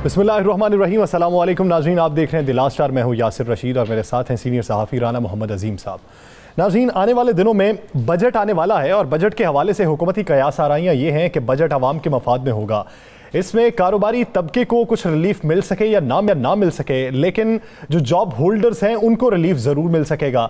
बिस्मिल्लाहिर्रहमानिर्रहीम। अस्सलाम वालेकुम नाज़रीन, आप देख रहे हैं द लास्ट स्टार। मैं हूँ यासिर रशीद और मेरे साथ हैं सीनियर सहाफ़ी राना मोहम्मद अजीम साहब। नाज़रीन, आने वाले दिनों में बजट आने वाला है और बजट के हवाले से हुकूमती कयास आराइयाँ ये हैं कि बजट आवाम के मफाद में होगा। इसमें कारोबारी तबके को कुछ रिलीफ मिल सके या ना मिल सके, लेकिन जो जॉब होल्डर्स हैं उनको रिलीफ ज़रूर मिल सकेगा।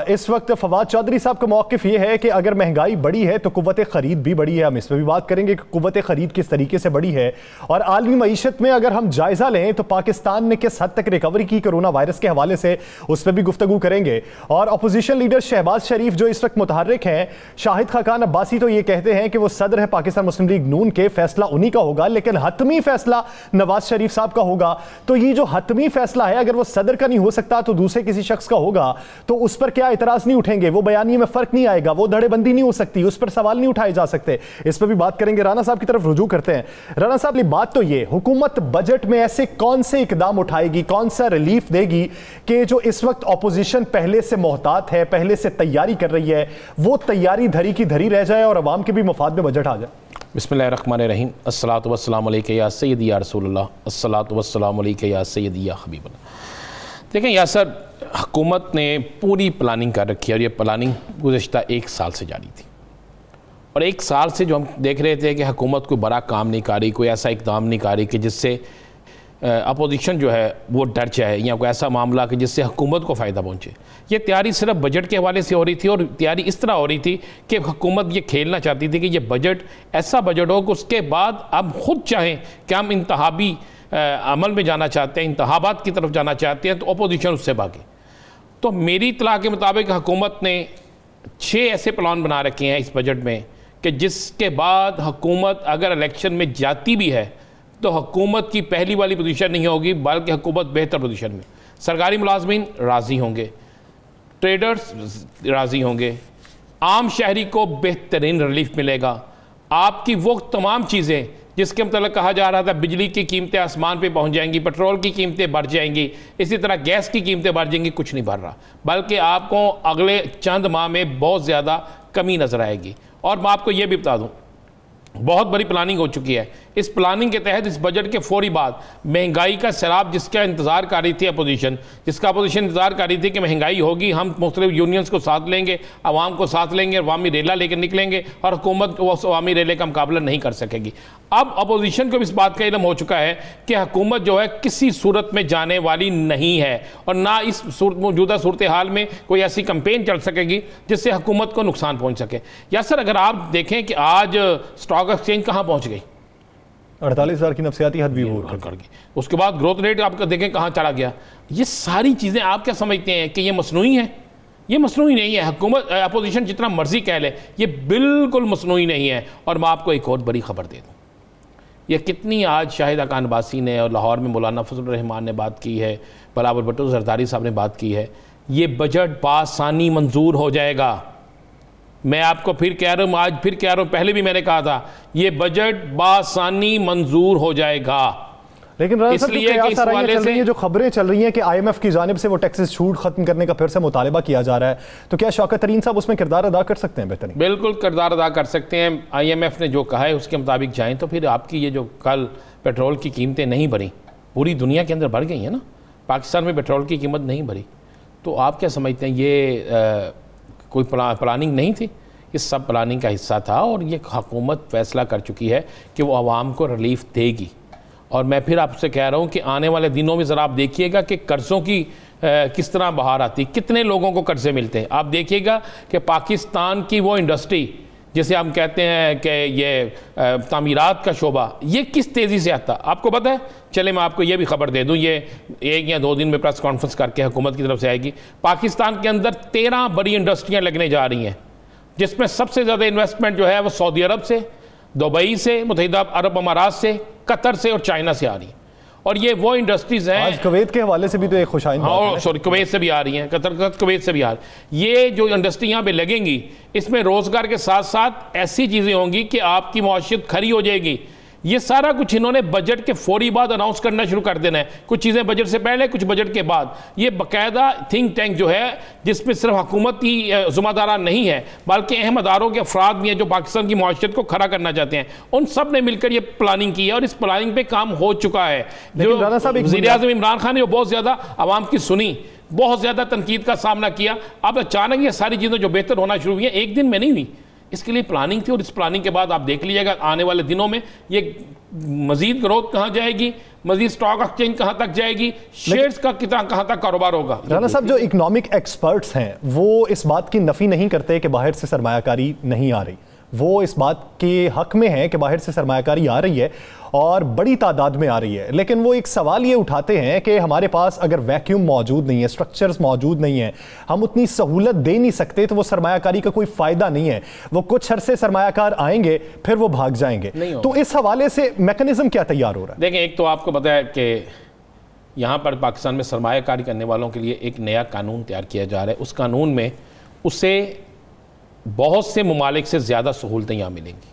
इस वक्त फवाद चौधरी साहब का मौक़िफ़ ये है कि अगर महंगाई बढ़ी है तो कुव्वत ख़रीद भी बढ़ी है। हम इस पर भी बात करेंगे कि कुव्वत ख़रीद किस तरीके से बढ़ी है, और आलमी मईशत में अगर हम जायज़ा लें तो पाकिस्तान ने किस हद तक रिकवरी की कोरोना वायरस के हवाले से, उस पर भी गुफ्तगू करेंगे। और अपोजिशन लीडर शहबाज शरीफ जो इस वक्त मुतहर्रिक हैं, शाहिद खाकान अब्बासी तो ये कहते हैं कि वो सदर है पाकिस्तान मुस्लिम लीग नून के, फैसला उन्हीं का होगा, लेकिन हतमी फैसला नवाज शरीफ साहब का होगा। तो ये जो हतमी फैसला है, अगर वो सदर का नहीं हो सकता तो दूसरे किसी शख्स का होगा, तो उस पर क्या इतराज नहीं उठेंगे? वो बयानिए में फर्क नहीं आएगा, वो धड़ेबंदी नहीं हो सकती, उस पर सवाल नहीं उठाए जा सकते। इस पर भी बात करेंगे। राना साहब की तरफ रुजू करते हैं। राना साहब, ये बात तो ये, हुकूमत बजट में ऐसे कौन से इकदाम उठाएगी, कौन सा रिलीफ देगी कि जो इस वक्त अपोजिशन पहले से मोहतात है, पहले से तैयारी कर रही है, वो तैयारी धरी की धरी रह जाए और अवाम के भी मफाद में बजट आ जाए? बिस्मिल्लाहिर्रहमानिर्रहीम। अस्सलातु वस्सलामु अलैका या सय्यदी या रसूलल्लाह, अस्सलातु वस्सलामु अलैका या सय्यदी या हबीबल्लाह। देखें यासर, हुकूमत ने पूरी प्लानिंग कर रखी है और ये प्लानिंग गुज़श्ता 1 साल से जारी थी। और 1 साल से जो हम देख रहे थे कि हुकूमत कोई बड़ा काम नहीं कर रही, कोई ऐसा इक़दाम नहीं कर रही कि जिससे अपोजिशन जो है वो डर जाए, या कोई ऐसा मामला कि जिससे हुकूमत को फ़ायदा पहुँचे। ये तैयारी सिर्फ बजट के हवाले से हो रही थी, और तैयारी इस तरह हो रही थी कि हुकूमत ये खेलना चाहती थी कि ये बजट ऐसा बजट हो कि उसके बाद अब ख़ुद चाहें कि हम इंतहाबी अमल में जाना चाहते हैं, इंतहाबात की तरफ जाना चाहते हैं, तो अपोजिशन उससे भागे। तो मेरी इत्तला के मुताबिक हुकूमत ने 6 ऐसे प्लान बना रखे हैं इस बजट में कि जिसके बाद हुकूमत अगर इलेक्शन में जाती भी है तो हुकूमत की पहली वाली पोजीशन नहीं होगी, बल्कि हुकूमत बेहतर पोजीशन में। सरकारी मुलाजमीन राज़ी होंगे, ट्रेडर्स राज़ी होंगे, आम शहरी को बेहतरीन रिलीफ मिलेगा। आपकी वो तमाम चीज़ें जिसके मतलब कहा जा रहा था बिजली की कीमतें आसमान पे पहुंच जाएंगी, पेट्रोल की कीमतें बढ़ जाएंगी, इसी तरह गैस की कीमतें बढ़ जाएंगी, कुछ नहीं बढ़ रहा, बल्कि आपको अगले चंद माह में बहुत ज़्यादा कमी नज़र आएगी। और मैं आपको ये भी बता दूँ, बहुत बड़ी प्लानिंग हो चुकी है। इस प्लानिंग के तहत इस बजट के फौरी बाद महंगाई का सैलाब जिसका इंतज़ार कर रही थी अपोजिशन, इंतज़ार कर रही थी कि महंगाई होगी, हम मुख्तलिफ यूनियंस को साथ लेंगे, आवाम को साथ लेंगे, अवामी रेला लेकर निकलेंगे और हुकूमत उस अवामी रेले का मुकाबला नहीं कर सकेगी। अब अपोजिशन को भी इस बात का इल्म हो चुका है कि हुकूमत जो है किसी सूरत में जाने वाली नहीं है, और ना इस मौजूदा सूरत हाल में कोई ऐसी कैंपेन चल सकेगी जिससे हुकूमत को नुकसान पहुँच सके। या सर, अगर आप देखें कि आज स्टॉक एक्सचेंज कहाँ पहुँच गई, 48,000 की नफसियाती हद भी हो गई। उसके बाद ग्रोथ रेट आपका देखें कहाँ चला गया। ये सारी चीज़ें आप क्या समझते हैं कि ये मसनूई है? ये मसनूई नहीं है। हुकूमत अपोजिशन जितना मर्जी कह ले, ये बिल्कुल मसनूई नहीं है। और मैं आपको एक और बड़ी खबर दे दूँ, ये कितनी आज शाहिद खाकान अब्बासी ने और लाहौर में मौलाना फजल रहमान ने बात की है, बिलावल भुट्टो जरदारी साहब ने बात की है, ये बजट बासानी मंजूर हो जाएगा। मैं आपको फिर कह रहा हूँ, आज फिर कह रहा हूँ, पहले भी मैंने कहा था, ये बजट बासानी मंजूर हो जाएगा। लेकिन इसलिए कि जो खबरें चल रही हैं कि IMF की जानिब से वो टैक्सेस छूट खत्म करने का फिर से मुतालबा किया जा रहा है, तो क्या शौकत तरीन साहब उसमें किरदार अदा कर सकते हैं? बेहतरीन, बिल्कुल किरदार अदा कर सकते हैं। IMF ने जो कहा है उसके मुताबिक जाएँ तो फिर आपकी ये जो कल पेट्रोल की कीमतें नहीं बढ़ी, पूरी दुनिया के अंदर बढ़ गई हैं ना, पाकिस्तान में पेट्रोल की कीमत नहीं बढ़ी, तो आप क्या समझते हैं ये कोई प्लानिंग नहीं थी? ये सब प्लानिंग का हिस्सा था, और ये हुकूमत फैसला कर चुकी है कि वो आवाम को रिलीफ देगी। और मैं फिर आपसे कह रहा हूँ कि आने वाले दिनों में ज़रा आप देखिएगा कि कर्ज़ों की किस तरह बाहर आती, कितने लोगों को कर्ज़े मिलते हैं। आप देखिएगा कि पाकिस्तान की वो इंडस्ट्री जिसे हम कहते हैं कि ये तामीरात का शोबा, ये किस तेज़ी से आता आपको पता है? चले मैं आपको ये भी खबर दे दूँ, ये 1 या 2 दिन में प्रेस कॉन्फ्रेंस करके हुकूमत की तरफ से आएगी। पाकिस्तान के अंदर 13 बड़ी इंडस्ट्रियाँ लगने जा रही हैं, जिसमें सबसे ज़्यादा इन्वेस्टमेंट जो है वो सऊदी अरब से, दुबई से, मुत्तहिदा अरब अमारात से, कतर से और चाइना से आ रही है। और ये वो इंडस्ट्रीज़ हैं, आज कुवैत के हवाले से भी तो एक खुशाइंद बात है। सॉरी, कुवैत से भी आ रही हैं, कतर कुवैत से भी आ रही। ये जो इंडस्ट्री यहाँ पे लगेंगी, इसमें रोज़गार के साथ साथ ऐसी चीज़ें होंगी कि आपकी मौशियत खड़ी हो जाएगी ये सारा कुछ इन्होंने बजट के फौरी बाद अनाउंस करना शुरू कर देना है, कुछ चीज़ें बजट से पहले, कुछ बजट के बाद। ये बाकायदा थिंक टैंक जो है, जिसमें सिर्फ हुकूमत की ज़िम्मेदार नहीं है बल्कि अहम अदारों के अफराद भी हैं जो पाकिस्तान की मआशरत को खड़ा करना चाहते हैं, उन सब ने मिलकर ये प्लानिंग की है और इस प्लानिंग पे काम हो चुका है। जो वज़ीर-ए-आज़म इमरान खान ने वो बहुत ज़्यादा आवाम की सुनी, बहुत ज़्यादा तनकीद का सामना किया। अब अचानक ये सारी चीज़ें जो बेहतर होना शुरू हुई हैं, एक दिन में नहीं हुई, इसके लिए प्लानिंग थी। और इस प्लानिंग के बाद आप देख लीजिएगा आने वाले दिनों में ये मजीद ग्रोथ कहाँ जाएगी, मजीद स्टॉक एक्सचेंज कहाँ तक जाएगी, शेयर्स का कितना कहाँ तक कारोबार होगा। राना साहब, जो इकोनॉमिक एक्सपर्ट्स हैं वो इस बात की नफी नहीं करते कि बाहर से सरमायाकारी नहीं आ रही, वो इस बात के हक में है कि बाहर से सरमायाकारी आ रही है और बड़ी तादाद में आ रही है। लेकिन वो एक सवाल ये उठाते हैं कि हमारे पास अगर वैक्यूम मौजूद नहीं है, स्ट्रक्चर्स मौजूद नहीं है, हम उतनी सहूलत दे नहीं सकते, तो वो सरमायाकारी का कोई फ़ायदा नहीं है। वो कुछ अरसे सरमायाकार आएंगे फिर वो भाग जाएंगे। तो इस हवाले से मैकेनिज्म क्या तैयार हो रहा है? देखें, एक तो आपको पता है कि यहाँ पर पाकिस्तान में सरमायाकारी करने वालों के लिए एक नया कानून तैयार किया जा रहा है। उस कानून में उसे बहुत से ममालिक से ज़्यादा सहूलतें यहाँ मिलेंगी,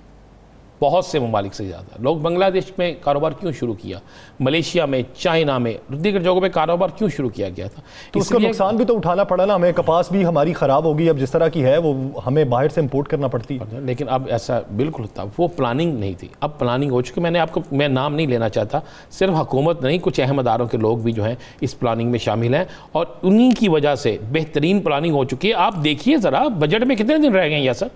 बहुत से ममालिक से ज़्यादा। लोग बांग्लादेश में कारोबार क्यों शुरू किया, मलेशिया में, चाइना में, दीगर जगहों पे कारोबार क्यों शुरू किया गया था? तो उसका नुकसान भी तो उठाना पड़ा ना हमें। कपास भी हमारी ख़राब होगी, अब जिस तरह की है वो हमें बाहर से इंपोर्ट करना पड़ती है। लेकिन अब ऐसा बिल्कुल था, वो प्लानिंग नहीं थी, अब प्लानिंग हो चुकी। मैं नाम नहीं लेना चाहता, सिर्फ हुकूमत नहीं, कुछ अहम अदारों के लोग भी जो हैं इस प्लानिंग में शामिल हैं और उन्हीं की वजह से बेहतरीन प्लानिंग हो चुकी है। आप देखिए ज़रा, बजट में कितने दिन रह गए हैं सर?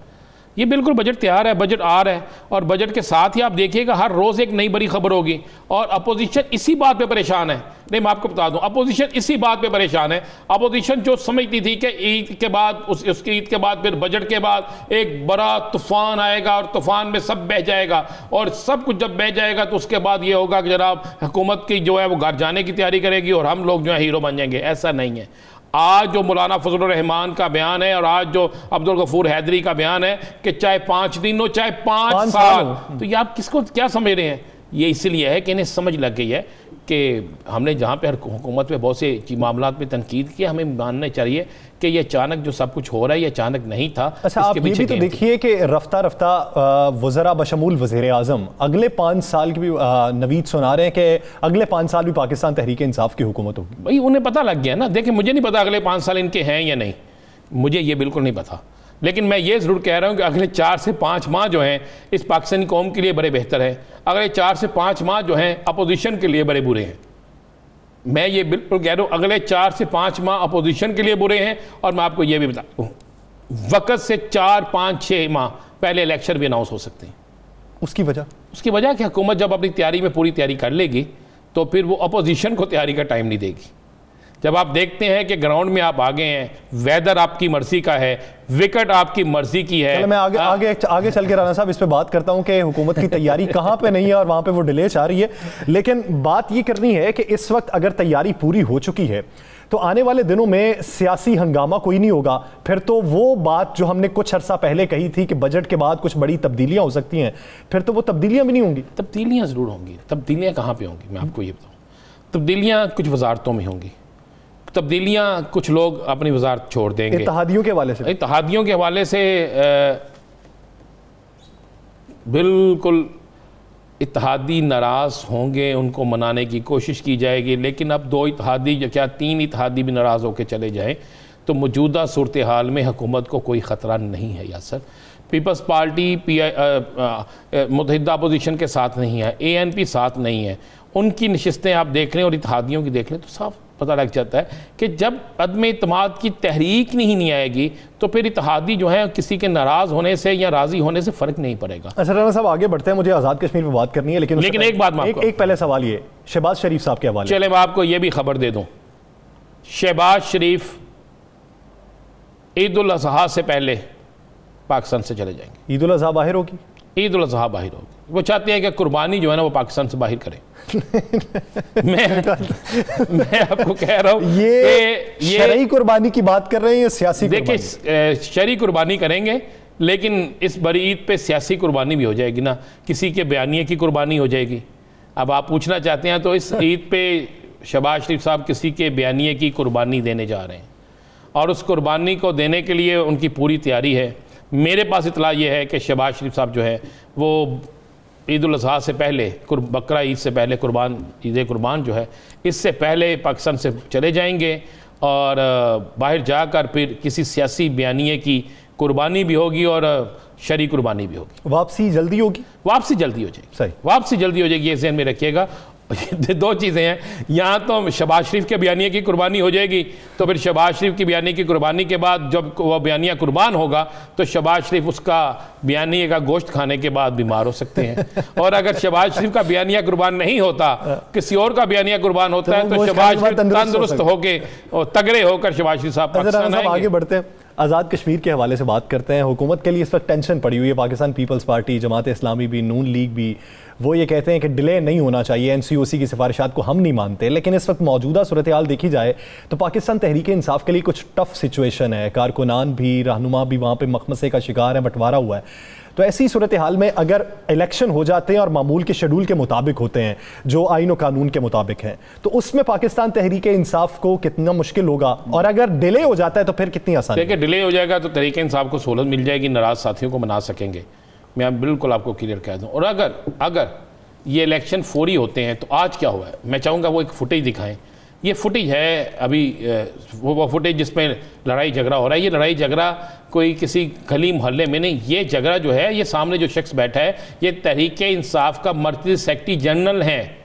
ये बिल्कुल बजट तैयार है, बजट आ रहा है और बजट के साथ ही आप देखिएगा हर रोज़ एक नई बड़ी खबर होगी। और अपोजिशन इसी बात पे परेशान है। नहीं, मैं आपको बता दूं, अपोजिशन इसी बात पे परेशान है। अपोजिशन जो समझती थी कि ईद के बाद उसकी ईद के बाद फिर बजट के बाद एक बड़ा तूफान आएगा और तूफान में सब बह जाएगा और सब कुछ जब बह जाएगा तो उसके बाद ये होगा कि जनाब हुकूमत की जो है वो घर जाने की तैयारी करेगी और हम लोग जो है हीरो बन जाएंगे। ऐसा नहीं है। आज जो मौलाना फजलुर रहमान का बयान है और आज जो अब्दुल गफूर हैदरी का बयान है कि चाहे 5 दिन हो चाहे 5 साल, तो ये आप किसको क्या समझ रहे हैं? ये इसलिए है कि इन्हें समझ लग गई है कि हमने जहाँ पे हुकूमत पे बहुत से मामला पे तनकीद किया, हमें मानना चाहिए कि ये अचानक जो सब कुछ हो रहा है ये अचानक नहीं था। अच्छा, आप ये भी तो देखिए कि रफ्ता रफ्ता वज़रा बशमूल वज़ीर-ए-आज़म अगले 5 साल की भी नवीद सुना रहे हैं कि अगले 5 साल भी पाकिस्तान तहरीक इंसाफ की हुकूमत होगी। भाई उन्हें पता लग गया ना। देखिए, मुझे नहीं पता अगले 5 साल इनके हैं या नहीं, मुझे ये बिल्कुल नहीं पता, लेकिन मैं ये ज़रूर कह रहा हूँ कि अगले 4 से 5 माह जो हैं इस पाकिस्तानी कौम के लिए बड़े बेहतर हैं, अगले 4 से 5 माह जो हैं अपोजिशन के लिए बड़े बुरे हैं। मैं ये बिल्कुल कह रहा हूँ, अगले 4 से 5 माह अपोजिशन के लिए बुरे हैं। और मैं आपको ये भी बता दूँ, वक़्त से 4, 5, 6 माह पहले इलेक्शन भी अनाउंस हो सकते हैं। उसकी वजह कि हुकूमत जब अपनी तैयारी में पूरी तैयारी कर लेगी तो फिर वो अपोजिशन को तैयारी का टाइम नहीं देगी। जब आप देखते हैं कि ग्राउंड में आप आगे हैं, वेदर आपकी मर्जी का है, विकेट आपकी मर्जी की है। मैं आगे चल के राना साहब इस पे बात करता हूं कि हुकूमत की तैयारी कहां पे नहीं है और वहां पे वो डिले आ रही है। लेकिन बात ये करनी है कि इस वक्त अगर तैयारी पूरी हो चुकी है तो आने वाले दिनों में सियासी हंगामा कोई नहीं होगा। फिर तो वो बात जो हमने कुछ अरसा पहले कही थी कि बजट के बाद कुछ बड़ी तब्दीलियां हो सकती हैं, फिर तो वो तब्दीलियां भी नहीं होंगी। तब्दीलियां जरूर होंगी। तब्दीलियां कहाँ पे होंगी मैं आपको ये बताऊँ। तब्दीलियां कुछ वजारतों में होंगी, तब्दीलियां कुछ लोग अपनी वजारत छोड़ देंगे। इत्तेहादियों के हवाले से बिल्कुल इत्तेहादी नाराज़ होंगे, उनको मनाने की कोशिश की जाएगी। लेकिन अब 2 इत्तेहादी क्या 3 इत्तेहादी भी नाराज़ होकर चले जाएं तो मौजूदा सूरत हाल में हुकूमत को कोई ख़तरा नहीं है। यासर, पीपल्स पार्टी मुत्तहिदा अपोजिशन के साथ नहीं है, ANP साथ नहीं है। उनकी नशिस्तें आप देख लें और इत्तेहादियों की देख लें तो साफ पता लग जाता है कि जब अदम इत्तेमाद की तहरीक नहीं आएगी तो फिर इत्तेहादी जो है किसी के नाराज़ होने से या राज़ी होने से फ़र्क नहीं पड़ेगा। अच्छा राना साहब, आगे बढ़ते हैं, मुझे आज़ाद कश्मीर पर बात करनी है, लेकिन एक बात एक पहले सवाल ये शहबाज शरीफ साहब के हवाले। चले मैं आपको ये भी खबर दे दूँ, शहबाज शरीफ ईद उल अज़हा से पहले पाकिस्तान से चले जाएंगे। ईद उल अज़हा बाहर होगी, ईद उल अज़हा बाहर होगी। वो चाहते हैं कि कुर्बानी जो है ना वो पाकिस्तान से बाहर करें। मैं आपको कह रहा हूँ ये शरई कुर्बानी की बात कर रहे हैं या सियासी? देखिए, शरई कुर्बानी करेंगे लेकिन इस बड़ी ईद पे सियासी कुर्बानी भी हो जाएगी ना, किसी के बयानिए की कुर्बानी हो जाएगी। अब आप पूछना चाहते हैं तो इस ईद पे शहबाज शरीफ साहब किसी के बयानिए की कुर्बानी देने जा रहे हैं और उस कुर्बानी को देने के लिए उनकी पूरी तैयारी है। मेरे पास इतला ये है कि शहबाज शरीफ साहब जो है वो ईद उल अज़हा से पहले, बकरा ईद से पहले, ईद कुर्बान जो है, इससे पहले पाकिस्तान से चले जाएंगे और बाहर जाकर फिर किसी सियासी बयानिए की कुर्बानी भी होगी और शरी कुर्बानी भी होगी। वापसी जल्दी होगी? वापसी जल्दी हो जाएगी, सही, वापसी जल्दी हो जाएगी, ये ज़हन में रखिएगा। दो चीज़ें हैं, यहाँ तो शहबाज शरीफ के बयानिया की कुर्बानी हो जाएगी, तो फिर शहबाज शरीफ की बयानिया की कुर्बानी के बाद जब वह बयानिया कुर्बान होगा तो शहबाज शरीफ उसका बयानिया का गोश्त खाने के बाद बीमार हो सकते हैं। और अगर शहबाज शरीफ का बयानिया कुर्बान नहीं होता, किसी और का बयानिया कुर्बान होता है, तो शहबाज शरीफ तंदुरुस्त होके और तगड़े होकर शहबाज शरीफ साहब पाकिस्तान आएंगे। आगे बढ़ते हैं, आज़ाद कश्मीर के हवाले से बात करते हैं। हुकूमत के लिए इस वक्त टेंशन पड़ी हुई है। पाकिस्तान पीपल्स पार्टी, जमात इस्लामी भी, नून लीग भी, वो ये कहते हैं कि डिले नहीं होना चाहिए, NCOC की सिफारिशात को हम नहीं मानते। लेकिन इस वक्त मौजूदा सूरत हाल देखी जाए तो पाकिस्तान तहरीक इंसाफ के लिए कुछ टफ सिचुएशन है। कारकुनान भी, रहनुमा भी वहाँ पर मखमसे का शिकार है, बंटवारा हुआ है। तो ऐसी सूरत हाल में अगर इलेक्शन हो जाते हैं और मामूल के शेड्यूल के मुताबिक होते हैं, जो आईन और कानून के मुताबिक हैं, तो उसमें पाकिस्तान तहरीक इंसाफ को कितना मुश्किल होगा, और अगर डिले हो जाता है तो फिर कितनी आसान? देखिए, डिले हो जाएगा तो तहरीक इंसाफ को सहूलत मिल जाएगी, नाराज साथियों को मना सकेंगे, मैं बिल्कुल आपको क्लियर कह दूँ। और अगर ये इलेक्शन फौरी होते हैं तो आज क्या हुआ है, मैं चाहूँगा वो एक फुटेज दिखाएं। ये फुटेज है अभी, वो फुटेज जिसमें लड़ाई झगड़ा हो रहा है। ये लड़ाई झगड़ा कोई किसी गली मोहल्ले में नहीं, ये झगड़ा जो है, ये सामने जो शख्स बैठा है, ये तहरीक इंसाफ का मर्कज़ी सेक्रेटरी जनरल हैं,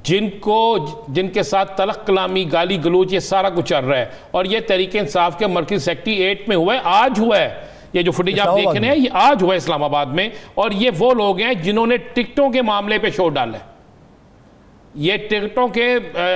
जिनके साथ तलख कलामी, गाली गलोच, ये सारा कुछ चल रहा है। और ये तहरीक इंसाफ के मर्कज़ी सेक्रेटरी 8 में हुआ है, आज हुआ है। ये जो फुटेज आप देख रहे हैं, ये आज हुआ है इस्लामाबाद में। और ये वो लोग हैं जिन्होंने टिकटों के मामले पे शोर डाला है। ये टिकटों के,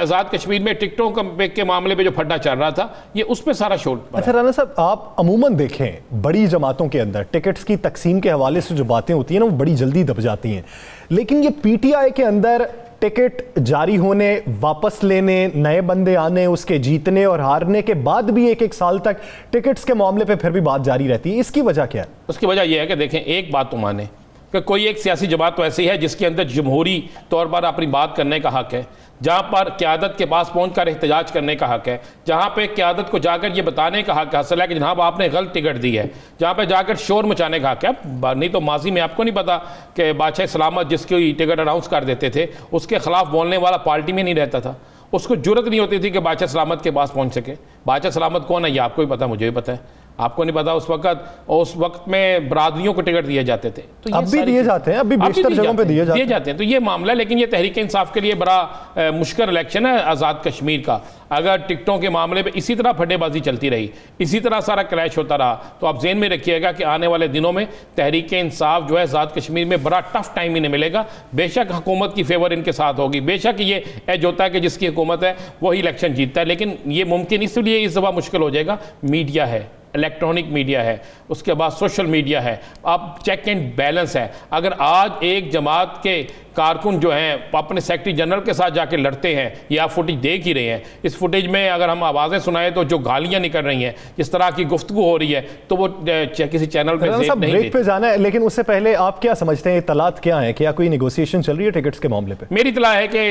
आज़ाद कश्मीर में टिकटों के मामले पे जो फड्डा चल रहा था, ये उस पे सारा शोर। अच्छा राना साहब, आप अमूमन देखें बड़ी जमातों के अंदर टिकट्स की तकसीम के हवाले से जो बातें होती हैं ना, वो बड़ी जल्दी दब जाती हैं। लेकिन ये PTI के अंदर टिकट जारी होने, वापस लेने, नए बंदे आने, उसके जीतने और हारने के बाद भी एक साल तक टिकट्स के मामले पे फिर भी बात जारी रहती है। इसकी वजह क्या है? उसकी वजह यह है कि देखें, एक बात तो माने कि कोई एक सियासी जमात तो ऐसी है जिसके अंदर जमहूरी तौर पर अपनी बात करने का हक है, जहाँ पर क़यादत के पास पहुंचकर एहतजाज करने का हक है, जहाँ पे क़यादत को जाकर ये बताने का हक हासिल है कि जनाब आपने गलत टिकट दी है, जहाँ पे जाकर शोर मचाने का हक है। नहीं तो माजी में आपको नहीं पता कि बादशाह सलामत जिसकी टिकट अनाउंस कर देते थे, उसके खिलाफ बोलने वाला पार्टी में नहीं रहता था, उसको जुर्रत नहीं होती थी कि बादशाह सलामत के पास पहुँच सके। बादशाह सलामत कौन है ये आपको भी पता, मुझे भी पता है, आपको नहीं पता। उस वक्त में बरादरियों को टिकट दिए जाते थे, तो अब भी दिए जाते हैं, अभी बेशतर जगहों पे दिए जाते हैं। तो ये मामला, लेकिन ये तहरीक इंसाफ के लिए बड़ा मुश्किल इलेक्शन है आज़ाद कश्मीर का। अगर टिकटों के मामले पे इसी तरह फटेबाजी चलती रही, इसी तरह सारा क्लैश होता रहा, तो आप जेहन में रखिएगा कि आने वाले दिनों में तहरीक इंसाफ जो है आज़ाद कश्मीर में बड़ा टफ टाइम इन्हें मिलेगा। बेशक हुकूमत की फेवर इनके साथ होगी, बेशक ये एज होता है कि जिसकी हुकूमत है वही इलेक्शन जीतता है, लेकिन ये मुमकिन इसलिए इस दफ़ा मुश्किल हो जाएगा। मीडिया है, इलेक्ट्रॉनिक मीडिया है, उसके बाद सोशल मीडिया है, अब चेक एंड बैलेंस है। अगर आज एक जमात के कारकुन जो हैं अपने सेक्रेटरी जनरल के साथ जाके लड़ते हैं, ये आप फुटेज देख ही रहे हैं। इस फुटेज में अगर हम आवाज़ें सुनाएं तो जो गालियां निकल रही हैं, जिस तरह की गुफ्तगू हो रही है, तो वो किसी चैनल पे ब्रेक पे जाना है। लेकिन उससे पहले आप क्या समझते हैं, इत्तलात क्या है, क्या कोई नेगोशिएशन चल रही है टिकट्स के मामले पर? मेरी इत्तला है कि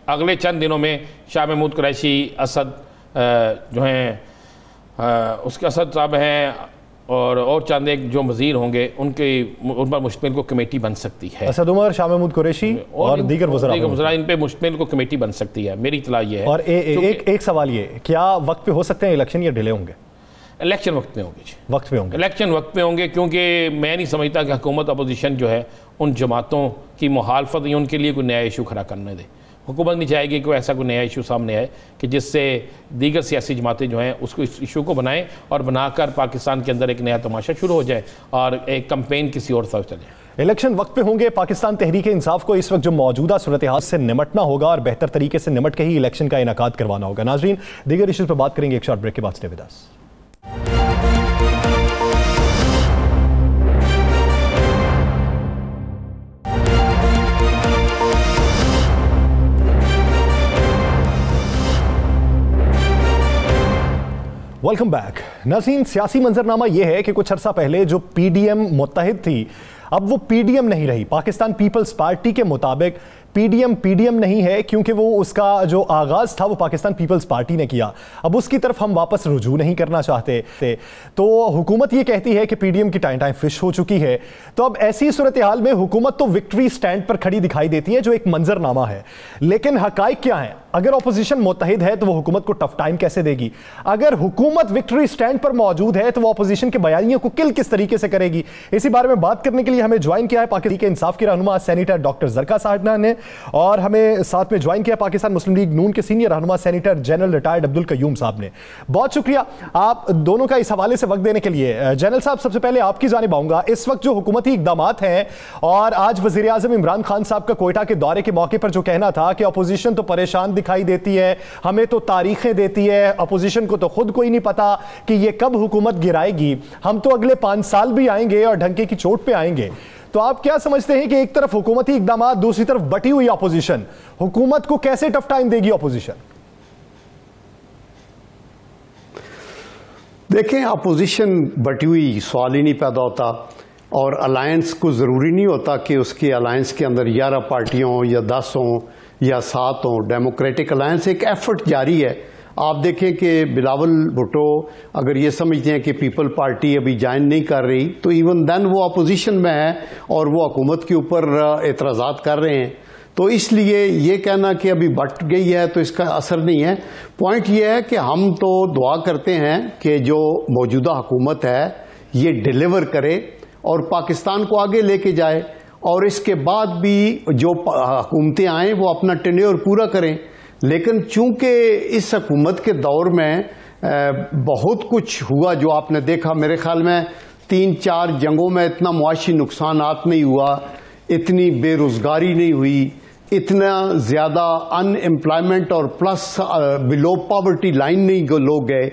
अगले चंद दिनों में शाह महमूद कुरैशी, असद जो हैं, उसके असद साहब हैं, और चंद एक जो वज़ीर होंगे उन पर मुश्तमिल को कमेटी बन सकती है। असद उमर, शाह महमूद कुरैशी और दीगर वज़रा, इन पे मुश्तमिल को कमेटी बन सकती है। मेरी इत्तला ये है। और एक सवाल ये, क्या वक्त पे हो सकते हैं इलेक्शन या डिले होंगे? इलेक्शन वक्त पे होंगे, वक्त पे होंगे, इलेक्शन वक्त पे होंगे, क्योंकि मैं नहीं समझता कि हुकूमत अपोजिशन जो है उन जमातों की मुखालफत या उनके लिए कोई नया इशू खड़ा करने दे। हुकूमत नहीं चाहेगी कि ऐसा कोई नया इशू सामने आए कि जिससे दीगर सियासी जमातें जो हैं उसको इस इशू को बनाएं और बनाकर पाकिस्तान के अंदर एक नया तमाशा शुरू हो जाए और एक कैंपेन किसी और तरफ चले। इलेक्शन वक्त पे होंगे। पाकिस्तान तहरीक इंसाफ को इस वक्त जो मौजूदा सूरत हाल से निमटना होगा और बेहतर तरीके से निमट के ही इलेक्शन का इनेकाद करवाना होगा। नाजरीन, दीगर इशूज़ पर बात करेंगे एक शॉर्ट ब्रेक के बाद। Stay with us. Welcome back. नाज़रीन, सियासी मंजरनामा यह है कि कुछ अर्सा पहले जो PDM मुत्तहिद थी, अब वो PDM नहीं रही। पाकिस्तान पीपल्स पार्टी के मुताबिक पीडीएम नहीं है क्योंकि वो उसका जो आगाज था वो पाकिस्तान पीपल्स पार्टी ने किया, अब उसकी तरफ हम वापस रुजू नहीं करना चाहते थे। तो हुकूमत ये कहती है कि पीडीएम की टाइम फिश हो चुकी है। तो अब ऐसी सूरत हाल में हुकूमत तो विक्ट्री स्टैंड पर खड़ी दिखाई देती है जो एक मंजरनामा है, लेकिन हकाइक क्या है? अगर ऑपोजिशन मुत्तहिद है तो वो हुकूमत को टफ टाइम कैसे देगी? अगर हुकूमत विक्ट्री स्टैंड पर मौजूद है तो वो ऑपोजिशन के बयानियों को किल किस तरीके से करेगी? इसी बारे में बात करने के लिए हमें ज्वाइन किया है पाकिस्तान के इंसाफ की रहनुमा सेनेटर डॉक्टर जरका साहबा ने, और हमें साथ में ज्वाइन किया पाकिस्तान मुस्लिम लीग नून के सीनियर रहनुमा senator general retired Abdul Qayyum साहब ने। बहुत शुक्रिया आप दोनों का इस हवाले से वक्त देने के लिए। जनरल साहब, सबसे पहले आपकी जानिब आऊंगा। इस वक्त जो हुकूमती इकदामात हैं, और आज वजीर आजम इमरान खान साहब का कोयटा के दौरे के मौके पर जो कहना था कि अपोजिशन तो परेशान दिखाई देती है, हमें तो तारीखें देती है, अपोजिशन को तो खुद कोई नहीं पता कि ये कब हुकूमत गिराएगी, हम तो अगले 5 साल भी आएंगे और ढंके की चोट पे आएंगे। तो आप क्या समझते हैं कि एक तरफ हुकूमती इकदामात, दूसरी तरफ बटी हुई अपोजिशन, हुकूमत को कैसे टफ टाइम देगी अपोजिशन? देखें, अपोजिशन बटी हुई सवाल ही नहीं पैदा होता, और अलायंस को ज़रूरी नहीं होता कि उसके अलायंस के अंदर 11 पार्टियों या 10 हों या 7 हों। डेमोक्रेटिक अलायंस एक एफर्ट जारी है। आप देखें कि बिलावल भुट्टो अगर ये समझते हैं कि पीपल पार्टी अभी ज्वाइन नहीं कर रही, तो इवन देन वो अपोजिशन में है और वो हुकूमत के ऊपर एतराज़ात कर रहे हैं। तो इसलिए ये कहना कि अभी बट गई है तो इसका असर नहीं है। पॉइंट ये है कि हम तो दुआ करते हैं कि जो मौजूदा हुकूमत है ये डिलीवर करे और पाकिस्तान को आगे लेके जाए, और इसके बाद भी जो हुकूमतें आएँ वो अपना टेन्योर पूरा करें। लेकिन चूंकि इस हुकूमत के दौर में बहुत कुछ हुआ जो आपने देखा, मेरे ख्याल में 3-4 जंगों में इतना मुआशी नुकसानात नहीं हुआ, इतनी बेरोजगारी नहीं हुई, इतना ज़्यादा अनएम्प्लॉयमेंट और प्लस बिलो पॉवर्टी लाइन नहीं लोग गए,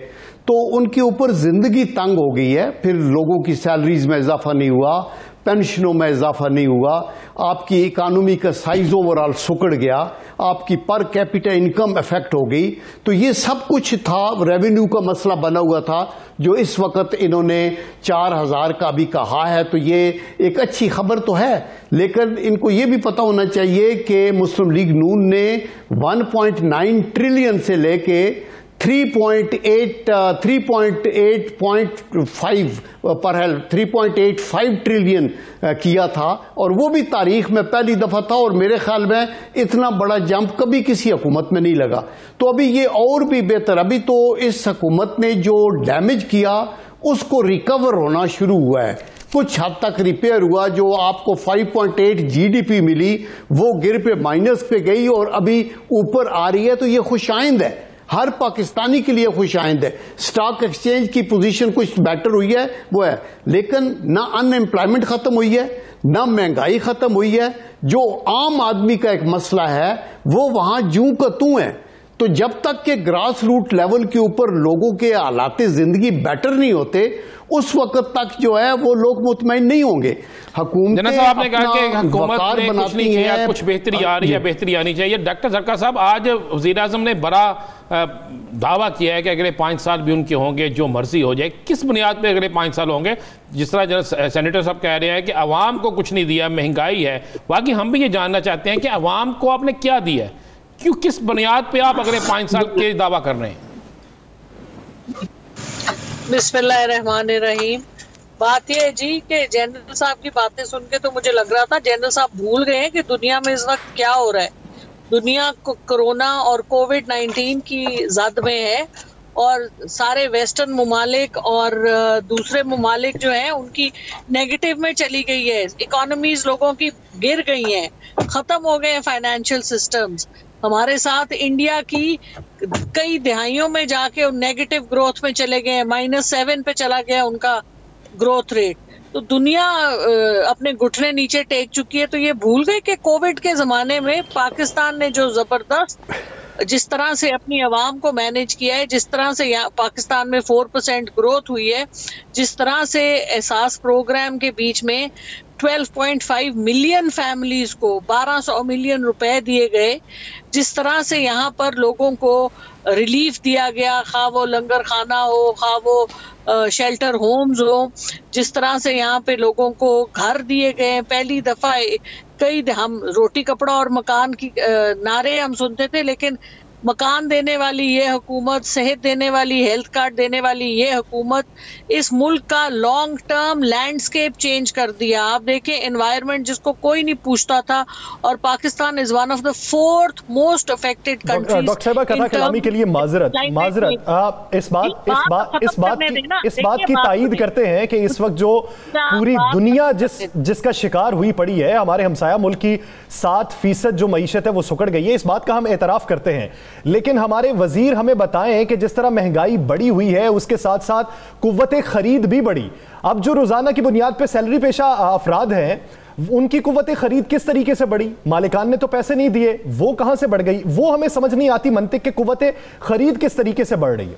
तो उनके ऊपर ज़िंदगी तंग हो गई है। फिर लोगों की सैलरीज में इजाफा नहीं हुआ, पेंशनों में इजाफा नहीं हुआ, आपकी इकानमी का साइज ओवरऑल सुकड़ गया, आपकी पर कैपिटा इनकम इफेक्ट हो गई। तो ये सब कुछ था, रेवेन्यू का मसला बना हुआ था, जो इस वक्त इन्होंने 4000 का भी कहा है, तो ये एक अच्छी खबर तो है। लेकिन इनको ये भी पता होना चाहिए कि मुस्लिम लीग नून ने 1.9 ट्रिलियन से लेके 3.85 ट्रिलियन किया था, और वो भी तारीख में पहली दफा था, और मेरे ख्याल में इतना बड़ा जंप कभी किसी हुकूमत में नहीं लगा। तो अभी ये और भी बेहतर, अभी तो इस हुकूमत ने जो डैमेज किया उसको रिकवर होना शुरू हुआ है, कुछ हद तक रिपेयर हुआ। जो आपको 5.8 जीडीपी मिली वो गिर पे माइनस पे गई और अभी ऊपर आ रही है, तो ये खुशाइंद है, हर पाकिस्तानी के लिए खुशाइंद है। स्टॉक एक्सचेंज की पोजीशन कुछ बेटर हुई है, वो है, लेकिन ना अनएम्प्लॉयमेंट खत्म हुई है, ना महंगाई खत्म हुई है। जो आम आदमी का एक मसला है वो वहां जूं का तू है। तो जब तक के ग्रास रूट लेवल के ऊपर लोगों के हालात जिंदगी बेटर नहीं होते, उस वक्त तक जो है वो लोग मुतमईन नहीं होंगे। हुकूमत आपने कहा कि हुकूमत ने कुछ नहीं किया, कुछ बेहतरी आ रही है, बेहतरी आनी चाहिए। डॉक्टर सरकार साहब, आज वज़ीर आज़म ने बड़ा दावा किया है कि अगले 5 साल भी उनके होंगे, जो मर्जी हो जाए। किस बुनियाद पे अगले 5 साल होंगे? जिस तरह सेनेटर साहब कह रहे हैं कि अवाम को कुछ नहीं दिया, महंगाई है, बाकी हम भी ये जानना चाहते हैं कि अवाम को आपने क्या दिया है, क्यों, किस बुनियाद पे आप अगले 5 साल के दावा कर रहे हैं? बिस्मिल्लाहिर्रहमानिर्रहीम। बात यह है जी कि जनरल साहब की बातें सुन के तो मुझे लग रहा था जनरल साहब भूल गए हैं कि दुनिया में इस वक्त क्या हो रहा है। दुनिया कोरोना और कोविड-19 की जद में है, और सारे वेस्टर्न ममालिक और दूसरे ममालिक जो हैं उनकी नेगेटिव में चली गई है। इकोनॉमीज लोगों की गिर गई हैं, खत्म हो गए हैं फाइनेंशियल सिस्टम्स। हमारे साथ इंडिया की कई दिहाइयों में जाके नेगेटिव ग्रोथ में चले गए हैं, -7 पे चला गया उनका ग्रोथ रेट। तो दुनिया अपने घुटने नीचे टेक चुकी है। तो ये भूल गए कि कोविड के जमाने में पाकिस्तान ने जो जबरदस्त जिस तरह से अपनी आवाम को मैनेज किया है, जिस तरह से यहाँ पाकिस्तान में 4% ग्रोथ हुई है, जिस तरह से एहसास प्रोग्राम के बीच में 12.5 मिलियन फैमिलीज को 1200 मिलियन रुपए दिए गए, जिस तरह से यहाँ पर लोगों को रिलीफ दिया गया, खा वो लंगर खाना हो, खा वो शेल्टर होम्स हो, जिस तरह से यहाँ पे लोगों को घर दिए गए। पहली दफा कई हम रोटी कपड़ा और मकान की नारे हम सुनते थे, लेकिन मकान देने वाली ये हुकूमत, सेहत देने वाली, हेल्थ कार्ड देने वाली ये हुकूमत इस मुल्क का लॉन्ग टर्म लैंडस्केप चेंज कर दिया। आप देखें एनवायरनमेंट जिसको कोई नहीं पूछता था, और Pakistan is one of the 4th most affected countries. Doctor साहबा कथा कलामी के लिए माजरत इस बात की तायीद करते हैं कि इस वक्त जो पूरी दुनिया जिसका शिकार हुई पड़ी है, हमारे हमसाया मुल्क की 7% जो मईशत है वो सुकड़ गई है, इस बात का हम एतराफ करते हैं। लेकिन हमारे वजीर हमें बताएं कि जिस तरह महंगाई बढ़ी हुई है उसके साथ साथ कुव्वत खरीद भी बढ़ी। अब जो रोजाना की बुनियाद पर सैलरी पेशा अफराद हैं उनकी कुव्वत खरीद किस तरीके से बढ़ी? मालिकान ने तो पैसे नहीं दिए, वो कहां से बढ़ गई? वो हमें समझ नहीं आती मंतिक के कुव्वत खरीद किस तरीके से बढ़ रही है।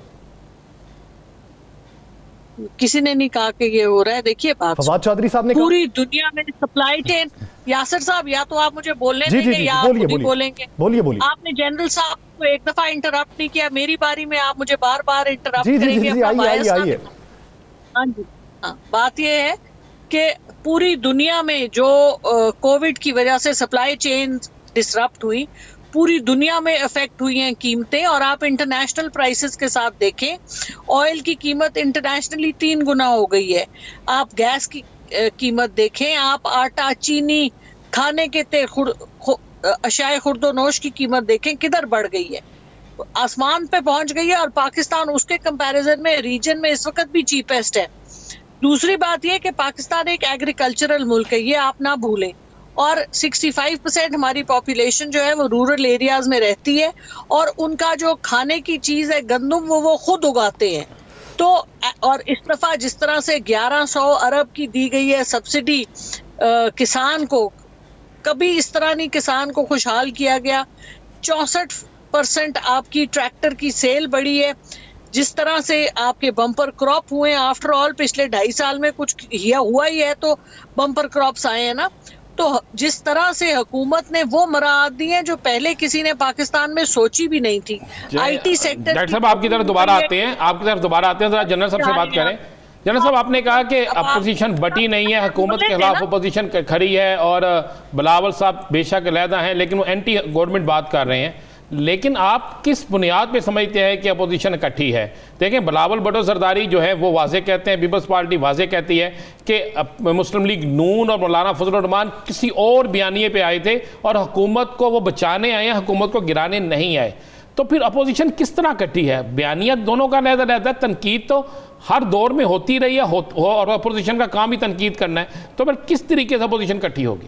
किसी ने नहीं कहा कि ये हो रहा है। देखिए बात फवाद चौधरी साहब ने पूरी दुनिया में सप्लाई चेन, यासिर साहब या तो आप मुझे बोलने देंगे या आप बोलेंगे। बोलिए। आपने जनरल साहब को एक दफा इंटरप्ट नहीं किया, मेरी बारी में आप मुझे बार बार इंटरप्ट करेंगे। आइए। हाँ जी, बात ये है कि पूरी दुनिया में जो कोविड की वजह से सप्लाई चेन डिसरप्ट हुई, पूरी दुनिया में इफेक्ट हुई हैं कीमतें। और आप इंटरनेशनल प्राइसेस के साथ देखें, ऑयल की कीमत इंटरनेशनली 3 गुना हो गई है। आप गैस की कीमत देखें, आप आटा, चीनी, खाने के तेल, अशाए खुर्दोनोश की कीमत देखें किधर बढ़ गई है, आसमान पे पहुंच गई है। और पाकिस्तान उसके कंपैरिजन में रीजन में इस वक्त भी चीपेस्ट है। दूसरी बात यह कि पाकिस्तान एक एग्रीकल्चरल मुल्क है, ये आप ना भूलें। और 65% हमारी पॉपुलेशन जो है वो रूरल एरियाज में रहती है, और उनका जो खाने की चीज है गंदम वो खुद उगाते हैं। तो और इस दफा जिस तरह से 1100 अरब की दी गई है सब्सिडी किसान को, कभी इस तरह नहीं किसान को खुशहाल किया गया। 64% आपकी ट्रैक्टर की सेल बढ़ी है। जिस तरह से आपके बम्पर क्रॉप हुए, आफ्टर ऑल पिछले 2.5 साल में कुछ हुआ ही है तो बम्पर क्रॉप्स आए हैं ना। तो जिस तरह से हुकूमत ने वो मराहत दी है जो पहले किसी ने पाकिस्तान में सोची भी नहीं थी। IT sector. डॉक्टर साहब आपकी तरफ दोबारा आते हैं, जरा जनरल साहब से बात करें। जनरल साहब, आपने कहा कि अपोजिशन बटी नहीं है, हुकूमत के खिलाफ अपोजिशन खड़ी है, और बिलावल साहब बेशक अलहदा हैं लेकिन वो एंटी गवर्नमेंट बात कर रहे हैं। लेकिन आप किस बुनियाद पे समझते हैं कि अपोजिशन इकट्ठी है? देखें, बिलावल भुट्टो जरदारी जो है वो वाजे कहते हैं, पीपल्स पार्टी वाजे कहती है कि मुस्लिम लीग नून और मौलाना फजलुर रहमान किसी और बयानिए पे आए थे और हुकूमत को वो बचाने आए हैं, हुकूमत को गिराने नहीं आए। तो फिर अपोजिशन किस तरह इकट्ठी है? बयानिया दोनों का लहदा रहता है, तनकीद तो हर दौर में होती रही है और अपोजिशन का काम ही तनकीद करना है, तो फिर किस तरीके से अपोजिशन इकट्ठी होगी?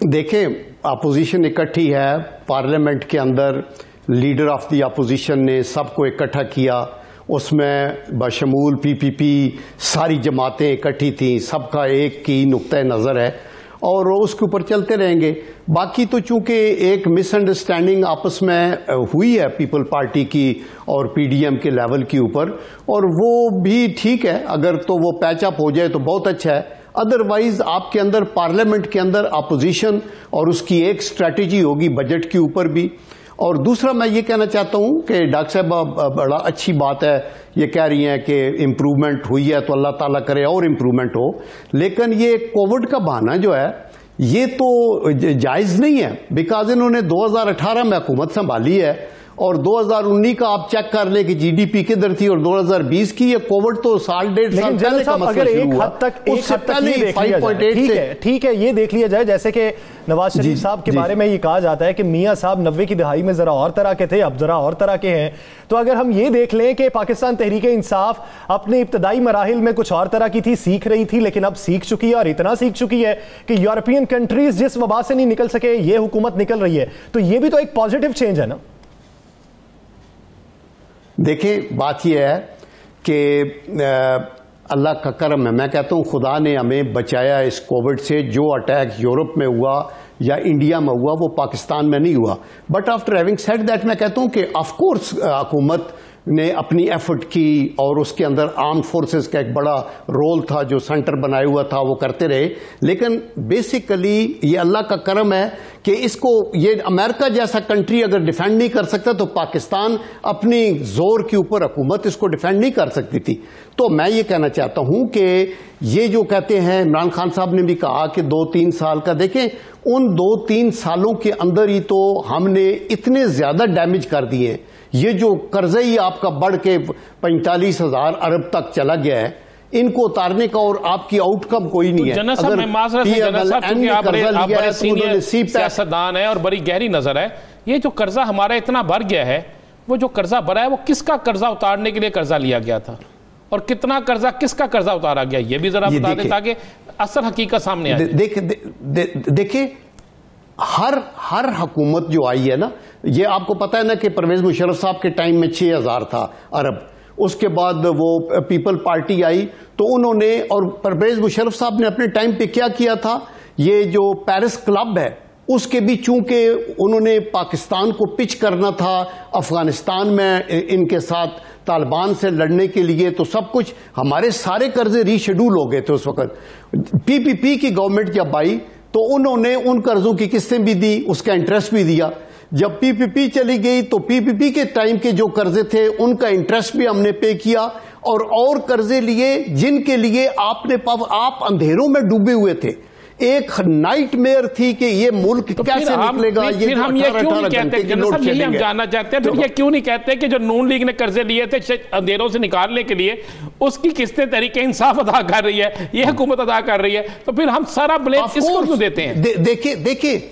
देखें, अपोजिशन इकट्ठी है, पार्लियामेंट के अंदर लीडर ऑफ द अपोजिशन ने सबको इकट्ठा किया, उसमें बशमूल पीपीपी सारी जमातें इकट्ठी थी, सबका एक ही नुक्ता नज़र है और उसके ऊपर चलते रहेंगे। बाकी तो चूंकि एक मिसअंडरस्टैंडिंग आपस में हुई है पीपल पार्टी की और पीडीएम के लेवल के ऊपर, और वो भी ठीक है, अगर तो वो पैचअप हो जाए तो बहुत अच्छा है। अदरवाइज आपके अंदर पार्लियामेंट के अंदर अपोजिशन और उसकी एक स्ट्रैटेजी होगी बजट के ऊपर भी। और दूसरा मैं ये कहना चाहता हूं कि डॉक्टर साहब बड़ा अच्छी बात है, ये कह रही हैं कि इम्प्रूवमेंट हुई है तो अल्लाह ताला करे और इम्प्रूवमेंट हो, लेकिन ये कोविड का बहाना जो है ये तो जायज़ नहीं है। बिकॉज इन्होंने 2018 में हुकूमत संभाली है और 2019 का आप चेक कर लें कि जीडीपी किधर थी और 2020 की, ये कोविड तो साल 1.5 साल पहले का मसला शुरू हुआ। उससे पहले 5.8 से ठीक है, ये देख लिया जाए जैसे कि नवाज शरीफ साहब के बारे में ये कहा जाता है कि मियां साहब 90 की दहाई में जरा और तरह के थे, अब जरा और तरह के हैं। तो अगर हम ये देख लें कि पाकिस्तान तहरीक इंसाफ अपने इब्तदाई मराहिल में कुछ और तरह की थी, सीख रही थी, लेकिन अब सीख चुकी है और इतना सीख चुकी है कि यूरोपियन कंट्रीज जिस वबा से नहीं निकल सके ये हुकूमत निकल रही है, तो ये भी तो एक पॉजिटिव चेंज है ना। देखें, बात यह है कि अल्लाह का करम है, मैं कहता हूँ खुदा ने हमें बचाया इस कोविड से। जो अटैक यूरोप में हुआ या इंडिया में हुआ वो पाकिस्तान में नहीं हुआ। But after having said that मैं कहता हूँ कि ऑफ कोर्स हुकूमत ने अपनी एफर्ट की और उसके अंदर आर्म फोर्सेस का एक बड़ा रोल था, जो सेंटर बनाया हुआ था वो करते रहे। लेकिन बेसिकली ये अल्लाह का करम है कि इसको, ये अमेरिका जैसा कंट्री अगर डिफेंड नहीं कर सकता तो पाकिस्तान अपनी जोर के ऊपर हुकूमत इसको डिफेंड नहीं कर सकती थी। तो मैं ये कहना चाहता हूं कि ये जो कहते हैं, इमरान खान साहब ने भी कहा कि 2-3 साल का, देखें उन 2-3 सालों के अंदर ही तो हमने इतने ज्यादा डैमेज कर दिए। ये जो कर्जा ही आपका बढ़ के 45,000 अरब तक चला गया है, इनको उतारने का और आपकी आउटकम कोई नहीं है। जनरल साहब, मैं माजरत है जनरल साहब, क्योंकि आप बड़े सीनियर सियासतदान है और बड़ी गहरी नजर है, ये जो कर्जा हमारा इतना बढ़ गया है, वो जो कर्जा बढ़ा है वो किसका कर्जा उतारने के लिए कर्जा लिया गया था और कितना कर्जा, किसका कर्जा उतारा गया, ये भी जरा बता दें ताकि असल हकीकत सामने आ जाए। देखिए हर हुकूमत जो आई है ना, ये आपको पता है ना कि परवेज मुशर्रफ साहब के टाइम में 6,000 था अरब, उसके बाद वो पीपल पार्टी आई तो उन्होंने, और परवेज मुशर्रफ साहब ने अपने टाइम पे क्या किया था, ये जो पेरिस क्लब है उसके भी चूंकि उन्होंने पाकिस्तान को पिच करना था अफगानिस्तान में इनके साथ तालिबान से लड़ने के लिए, तो सब कुछ हमारे सारे कर्जे रीशेड्यूल हो गए थे उस वक्त। पीपीपी की गवर्नमेंट जब आई तो उन्होंने उन कर्जों की किस्तें भी दी, उसका इंटरेस्ट भी दिया। जब पीपीपी चली गई तो पीपीपी के टाइम के जो कर्जे थे उनका इंटरेस्ट भी हमने पे किया और कर्जे लिए जिनके लिए आप अंधेरों में डूबे हुए थे। एक नाइटमेयर थी कि ये मुल्क तो कैसे निकलेगा। ये फिर हम ये क्यों नहीं कहते, जनरल साहब यही हम जानना चाहते हैं, फिर ये क्यों नहीं कहते कि जो नून लीग ने कर्जे लिए थे अंधेरों से निकालने के लिए, उसकी किस्तें तरीके इंसाफ अदा कर रही है, ये हुकूमत अदा कर रही है, तो फिर हम सारा ब्लेम इसको क्यों देते हैं? देखिए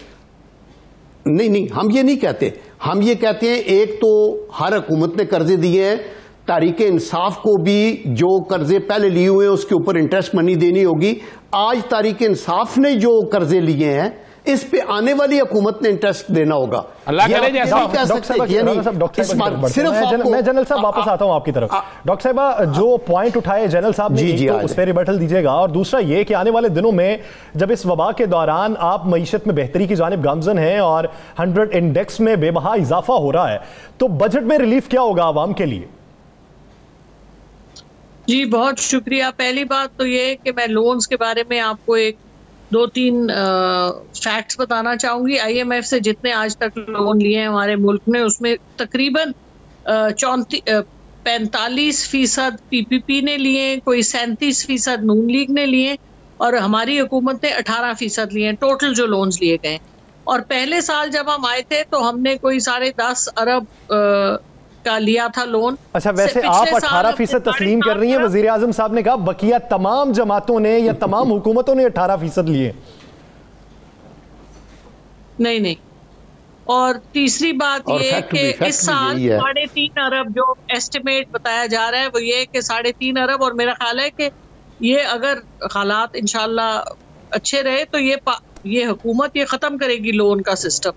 नहीं, हम ये नहीं कहते, हम ये कहते हैं एक तो हर हुकूमत ने कर्जे दिए हैं, तारीख इंसाफ को भी जो कर्जे पहले लिए हुए हैं उसके ऊपर इंटरेस्ट मनी देनी होगी। आज तारीख इंसाफ ने जो कर्जे लिए हैं इस पे आने वाली हुकूमत ने इंटरेस्ट देना होगा। अल्लाह करे जैसा। मैं जनरल साहब वापस आता हूं आपकी तरफ। डॉक्टर साहब जो पॉइंट उठाए जनरल साहब ने, तो उस पर रिबटल दीजिएगा, और दूसरा ये कि आने वाले दिनों में जब इस वबा के दौरान आप मईशत में बेहतरी की जानिब गामजन हैं और 100 इंडेक्स में बेबहा इजाफा हो रहा है, तो बजट में रिलीफ क्या होगा आवाम के लिए? जी बहुत शुक्रिया। पहली बात तो ये कि मैं लोन्स के बारे में आपको 2-3 फैक्ट्स बताना चाहूंगी। IMF से जितने आज तक लोन लिए हैं हमारे मुल्क ने, उसमें तकरीबन 45% PPP ने लिए, कोई 37% नून लीग ने लिए और हमारी हुकूमत ने 18% लिए, टोटल जो लोन्स लिए गए। और पहले साल जब हम आए थे तो हमने कोई 10.5 अरब का लिया था लोन। अच्छा, वैसे आप 18% तस्लीम कर रही हैं, वजीर आजम साहब ने कहा बकिया तमाम जमातों ने या तमाम हुकूमतों ने 18% लिए। नहीं। और तीसरी बात ये कि इस साल 3.5 अरब जो एस्टिमेट बताया जा रहा है वो ये कि 3.5 अरब, और मेरा ख्याल है कि ये अगर हालात इंशाल्लाह अच्छे रहे तो ये हुकूमत ये खत्म करेगी लोन का सिस्टम।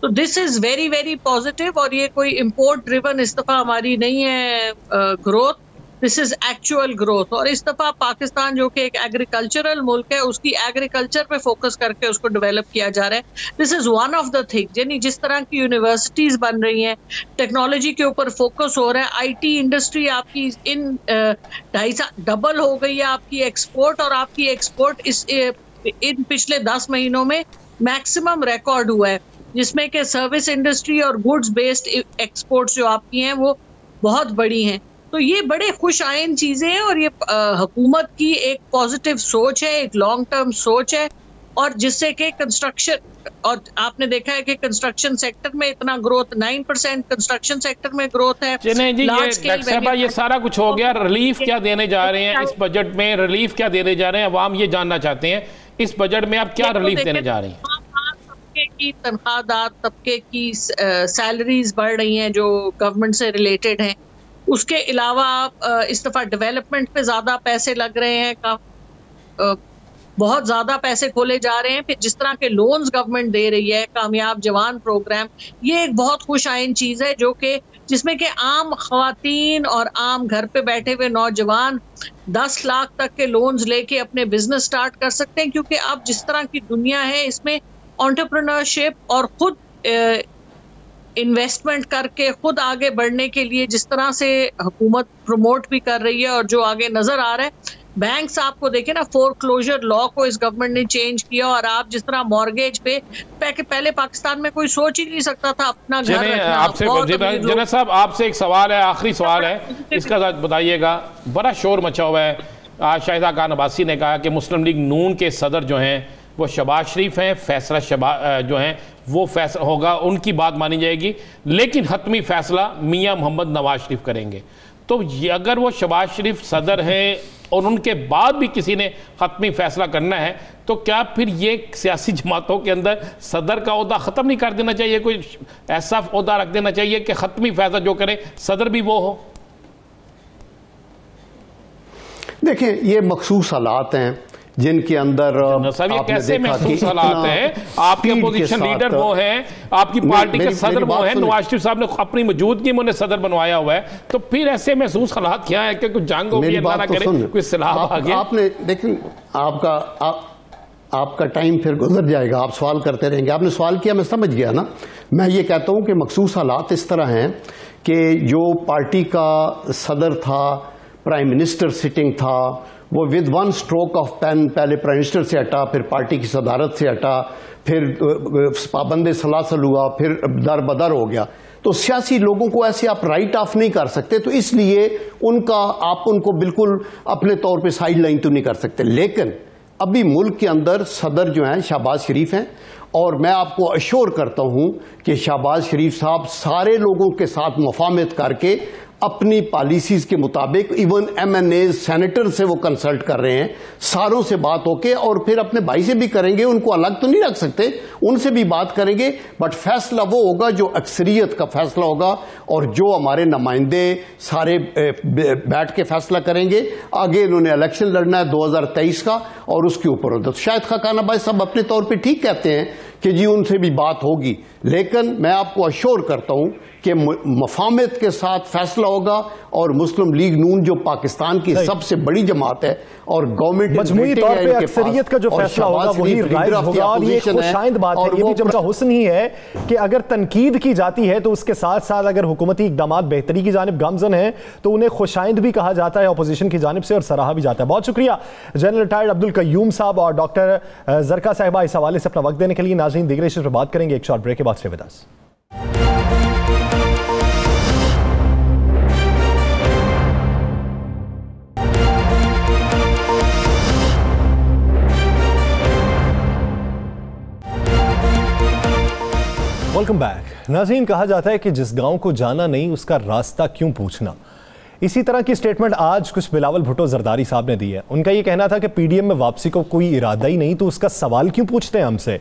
तो this is very very positive, और ये कोई इम्पोर्ट ड्रिवन इस दफा हमारी नहीं है growth, this is actual growth. और इस दफा पाकिस्तान जो कि एक एग्रीकल्चरल मुल्क है, उसकी एग्रीकल्चर पे फोकस करके उसको डेवलप किया जा रहा है। This is one of the thing, यानी जिस तरह की यूनिवर्सिटीज बन रही हैं, टेक्नोलॉजी के ऊपर फोकस हो रहा है, IT इंडस्ट्री आपकी इन 2.5 डबल हो गई है आपकी एक्सपोर्ट, और आपकी एक्सपोर्ट इन पिछले 10 महीनों में मैक्सिमम रिकॉर्ड हुआ है, जिसमें कि सर्विस इंडस्ट्री और गुड्स बेस्ड एक्सपोर्ट्स जो आपकी हैं वो बहुत बड़ी हैं। तो ये बड़े खुश आइन चीज़ें हैं, और ये हुकूमत की एक पॉजिटिव सोच है, एक लॉन्ग टर्म सोच है, और जिससे कि कंस्ट्रक्शन, और आपने देखा है कि कंस्ट्रक्शन सेक्टर में इतना ग्रोथ, 9% कंस्ट्रक्शन सेक्टर में ग्रोथ है। नहीं जी, ये सारा कुछ हो गया। रिलीफ क्या देने जा रहे हैं इस बजट में, रिलीफ क्या देने जा रहे हैं, अवाम ये जानना चाहते हैं इस बजट में आप क्या रिलीफ देने जा रही हैं? की तनख्वाहदार तबके की सैलरीज बढ़ रही हैं जो गवर्नमेंट से रिलेटेड हैं। उसके अलावा इस दफ़ा डेवलपमेंट पे ज़्यादा पैसे लग रहे हैं, बहुत ज़्यादा पैसे खोले जा रहे हैं। फिर जिस तरह के लोन्स गवर्नमेंट दे रही है, कामयाब जवान प्रोग्राम, ये एक बहुत खुश आइन चीज़ है, जो कि जिसमें कि आम ख़वातीन और आम घर पे बैठे हुए नौजवान 10 लाख तक के लोन्स लेके अपने बिजनेस स्टार्ट कर सकते हैं। क्योंकि अब जिस तरह की दुनिया है, इसमें एंटरप्रेन्योरशिप और खुद इन्वेस्टमेंट करके खुद आगे बढ़ने के लिए जिस तरह से हुकूमत प्रमोट भी कर रही है, और जो आगे नजर आ रहा है बैंक्स आपको देखे ना, फोरक्लोजर लॉ को इस गवर्नमेंट ने चेंज किया, और आप जिस तरह मॉर्गेज पे पहले पाकिस्तान में कोई सोच ही नहीं सकता था अपना घर रखना। आपसे जनरल साहब, आपसे एक सवाल है, आखिरी सवाल है, इसका बताइएगा। बड़ा शोर मचा हुआ है, आज शाहिदा खान अब्बासी ने कहा कि मुस्लिम लीग नून के सदर जो हैं वो शहबाज शरीफ हैं, फैसला जो हैं वो फैसला होगा, उनकी बात मानी जाएगी, लेकिन हतमी फैसला मियां मोहम्मद नवाज शरीफ करेंगे। तो अगर वो शहबाज शरीफ सदर हैं और उनके बाद भी किसी ने हतमी फैसला करना है, तो क्या फिर ये सियासी जमातों के अंदर सदर का ओहदा ख़त्म नहीं कर देना चाहिए? कोई ऐसा ओहदा रख देना चाहिए कि हतमी फैसला जो करे सदर भी वो हो? देखें, ये मखसूस हालात हैं जिनके अंदर ये कैसे महसूस हालात हैं? आपके अपोजिशन लीडर वो हैं, आपकी पार्टी के सदर वो हैं, नवाज शरीफ साहब ने अपनी मौजूदगी में उन्हें सदर बनवाया हुआ है, तो फिर ऐसे महसूस हालात क्या है कि कुछ जंग हो गई, अल्लाह ना करे कोई सलाह आ गया? आपने देखिए, आपका टाइम फिर गुजर जाएगा, आप सवाल करते रहेंगे। आपने सवाल किया, मैं समझ गया ना। मैं ये कहता हूं कि मखसूस हालात इस तरह हैं कि जो पार्टी का सदर था, प्राइम मिनिस्टर सिटिंग था, वो with one stroke of pen पहले प्राइम मिनिस्टर से हटा, फिर पार्टी की सदारत से हटा, फिर पाबंद सलासल हुआ, फिर दर बदर हो गया। तो सियासी लोगों को ऐसे आप राइट ऑफ नहीं कर सकते, तो इसलिए आप उनको बिल्कुल अपने तौर पे साइड लाइन तो नहीं कर सकते। लेकिन अभी मुल्क के अंदर सदर जो हैं शहबाज शरीफ हैं, और मैं आपको अश्योर करता हूं कि शहबाज शरीफ साहब सारे लोगों के साथ मुफाहमत करके अपनी पॉलिसीज के मुताबिक, इवन MNAs सेनेटर से वो कंसल्ट कर रहे हैं, सारों से बात होके, और फिर अपने भाई से भी करेंगे, उनको अलग तो नहीं रख सकते, उनसे भी बात करेंगे, बट फैसला वो होगा जो अक्सरियत का फैसला होगा, और जो हमारे नुमाइंदे सारे बैठ के फैसला करेंगे। आगे इन्होंने इलेक्शन लड़ना है 2023 का, और उसके ऊपर होता। शायद खान भाई साहब अपने तौर पर ठीक कहते हैं कि जी उनसे भी बात होगी, लेकिन मैं आपको अश्योर करता हूं कि मुफाहमत के साथ फैसला होगा, और मुस्लिम लीग नून जो पाकिस्तान की सबसे बड़ी जमात है और गवर्नमेंट मजमूई तौर पे अक्सरियत का जो फैसला होगा वही राइज होगा। और ये खुशाइंद बात है, ये भी जमचा हुस्न ही है कि अगर तनकीद की जाती है तो उसके साथ साथ अगर हुकूमती इक़दामात बेहतरी की जानिब गामजन है तो उन्हें खुशाइंद भी कहा जाता है अपोजिशन की जानिब से, और सराहा भी जाता है। बहुत शुक्रिया जनरल रिटायर्ड अब्दुल कय्यूम साहब और डॉक्टर जरका साहिबा इस हवाले से अपना वक्त देने के लिए। नाज़रीन, दीगर इश्यूज़ पर बात करेंगे एक शॉर्ट ब्रेक के बाद। Stay with us. Welcome back. नाज़रीन, कहा जाता है कि जिस गांव को जाना नहीं उसका रास्ता क्यों पूछना। इसी तरह की स्टेटमेंट आज कुछ बिलावल भुट्टो जरदारी साहब ने दी है। उनका ये कहना था कि PDM में वापसी को कोई इरादा ही नहीं, तो उसका सवाल क्यों पूछते हैं हमसे।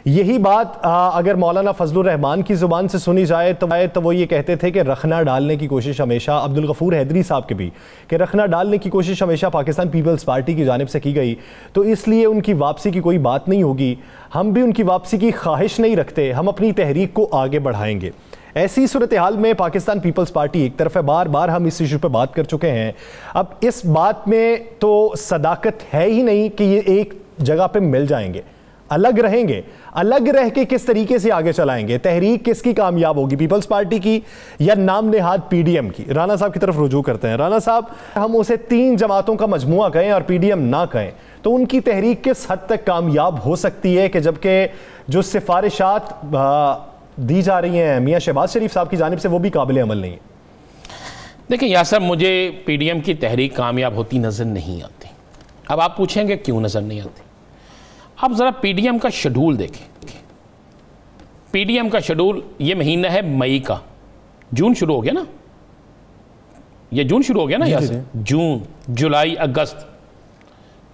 यही बात अगर मौलाना फजलुर रहमान की जुबान से सुनी जाए तो वो ये कहते थे कि रखना डालने की कोशिश हमेशा, अब्दुल गफूर हैदरी साहब के भी, कि रखना डालने की कोशिश हमेशा पाकिस्तान पीपल्स पार्टी की जानिब से की गई, तो इसलिए उनकी वापसी की कोई बात नहीं होगी। हम भी उनकी वापसी की ख्वाहिश नहीं रखते, हम अपनी तहरीक को आगे बढ़ाएंगे। ऐसी सूरत हाल में पाकिस्तान पीपल्स पार्टी एक तरफ है, बार बार हम इस इशू पर बात कर चुके हैं। अब इस बात में तो सदाकत है ही नहीं कि ये एक जगह पे मिल जाएंगे, अलग रहेंगे। अलग रह के किस तरीके से आगे चलाएंगे, तहरीक किसकी कामयाब होगी, पीपल्स पार्टी की या नाम नेहाद PDM की? राना साहब की तरफ रुजू करते हैं। राना साहब, हम उसे 3 जमातों का मजमुआ कहें और PDM ना कहें, तो उनकी तहरीक किस हद तक कामयाब हो सकती है कि जबकि जो सिफारिशात दी जा रही हैं मियां शहबाज शरीफ साहब की जानिब से वो भी काबिल अमल नहीं है? देखिए यासर, मुझे PDM की तहरीक कामयाब होती नज़र नहीं आती। अब आप पूछेंगे क्यों नज़र नहीं आती? आप ज़रा PDM का शेड्यूल देखें। PDM का शेड्यूल, ये महीना है मई का, जून शुरू हो गया ना, ये जून शुरू हो गया ना यासर, जून, जुलाई, अगस्त,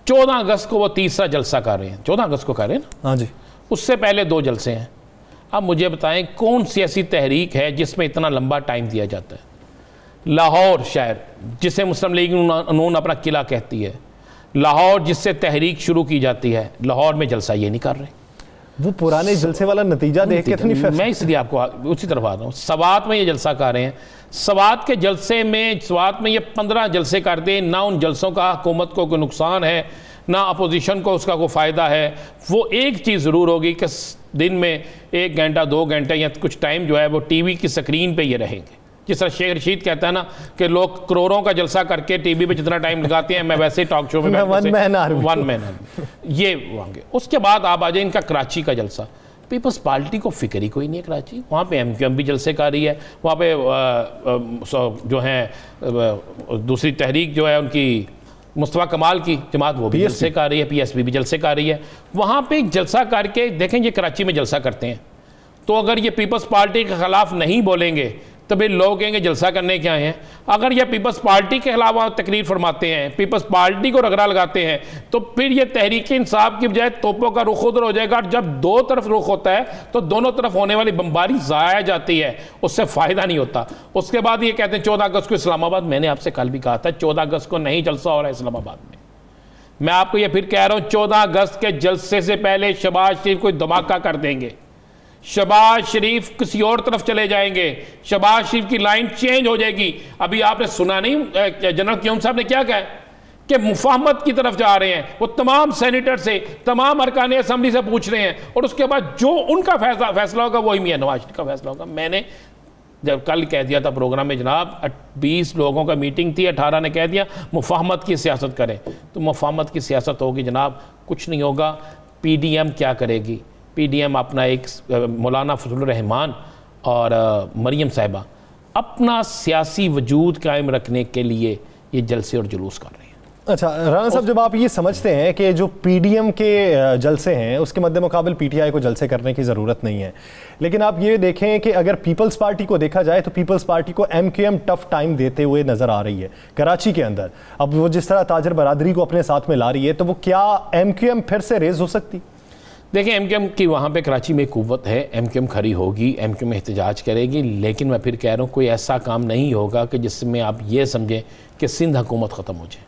14 अगस्त को वो तीसरा जलसा कर रहे हैं, 14 अगस्त को कर रहे हैं ना? हाँ जी। उससे पहले 2 जलसे हैं। अब मुझे बताएं कौन सी ऐसी तहरीक है जिसमें इतना लंबा टाइम दिया जाता है? लाहौर शहर, जिसे मुस्लिम लीग नून अपना किला कहती है, लाहौर जिससे तहरीक शुरू की जाती है, लाहौर में जलसा ये नहीं कर रहे। वो पुराने जलसे वाला नतीजा देख के मैं इसलिए आपको उसी तरफ आ रहा हूँ। सवात में ये जलसा कर रहे हैं, सवात के जलसे में, सवात में ये 15 जलसे करते हैं। ना उन जलसों का हुकूमत को कोई नुकसान है, ना अपोजिशन को उसका कोई फ़ायदा है। वो एक चीज़ ज़रूर होगी कि दिन में 1 घंटा 2 घंटे या कुछ टाइम जो है वो TV की स्क्रीन पे ये रहेंगे, जिस तरह शेख रशीद कहता है ना कि लोग करोड़ों का जलसा करके टीवी पे जितना टाइम लगाते हैं, मैं वैसे ही टॉक शो में वन मैन आर्मी ये होंगे। उसके बाद आप आ जाए इनका कराची का जलसा। पीपल्स पार्टी को फिक्र ही कोई नहीं है कराची, वहाँ पे MQM भी जलसे कर रही है, वहाँ पे जो है दूसरी तहरीक जो है उनकी मुस्तफ़ा कमाल की जमात वो भी जलसे कर रही है, PSP भी जलसे कर रही है। वहाँ पे जलसा करके देखें, ये कराची में जलसा करते हैं, तो अगर ये पीपल्स पार्टी के खिलाफ नहीं बोलेंगे तो फिर लोग कहेंगे जलसा करने क्या हैं। अगर ये पीपल्स पार्टी के खिलाफ तकरीर फरमाते हैं, पीपल्स पार्टी को रगड़ा लगाते हैं, तो फिर ये तहरीक इंसाफ की बजाय तोपों का रुख उधर हो जाएगा। जब दो तरफ रुख होता है तो दोनों तरफ होने वाली बमबारी ज़ाया जाती है, उससे फ़ायदा नहीं होता। उसके बाद ये कहते हैं 14 अगस्त को इस्लामाबाद, मैंने आपसे कल भी कहा था 14 अगस्त को नहीं जलसा हो रहा है इस्लामाबाद में। मैं आपको ये फिर कह रहा हूँ 14 अगस्त के जलसे से पहले शहबाज शरीफ कोई धमाका कर देंगे, शहबाज शरीफ किसी और तरफ चले जाएंगे, शहबाज शरीफ की लाइन चेंज हो जाएगी। अभी आपने सुना नहीं जनरल क्यूम साहब ने क्या कहा कि मुफाहमत की तरफ जा रहे हैं, वो तमाम सेनेटर से, तमाम अरकान असम्बली से पूछ रहे हैं, और उसके बाद जो उनका फैसला होगा वही मियां नवाज शरीफ का फैसला होगा। मैंने जब कल कह दिया था प्रोग्राम में, जनाब 20 लोगों का मीटिंग थी, 18 ने कह दिया मुफाहमत की सियासत करें, तो मुफाहमत की सियासत होगी जनाब, कुछ नहीं होगा। PDM क्या करेगी? PDM अपना एक मौलाना फजलुर रहमान और मरियम साहिबा अपना सियासी वजूद कायम रखने के लिए ये जलसे और जुलूस कर रहे हैं। अच्छा राना साहब, जब आप ये समझते हैं कि जो PDM के जलसे हैं उसके मद्दे मुकाबल PTI को जलसे करने की ज़रूरत नहीं है, लेकिन आप ये देखें कि अगर पीपल्स पार्टी को देखा जाए तो पीपल्स पार्टी को MQM टफ टाइम देते हुए नज़र आ रही है कराची के अंदर। अब वो जिस तरह ताजर बरादरी को अपने साथ में ला रही है, तो वो क्या MQM फिर से रेज हो सकती? देखिए MQM की वहाँ पे कराची में कुव्वत है, MQM खड़ी होगी, MQM एहतजाज करेगी, लेकिन मैं फिर कह रहा हूँ कोई ऐसा काम नहीं होगा कि जिसमें आप ये समझें कि सिंध हुकूमत ख़त्म हो जाए,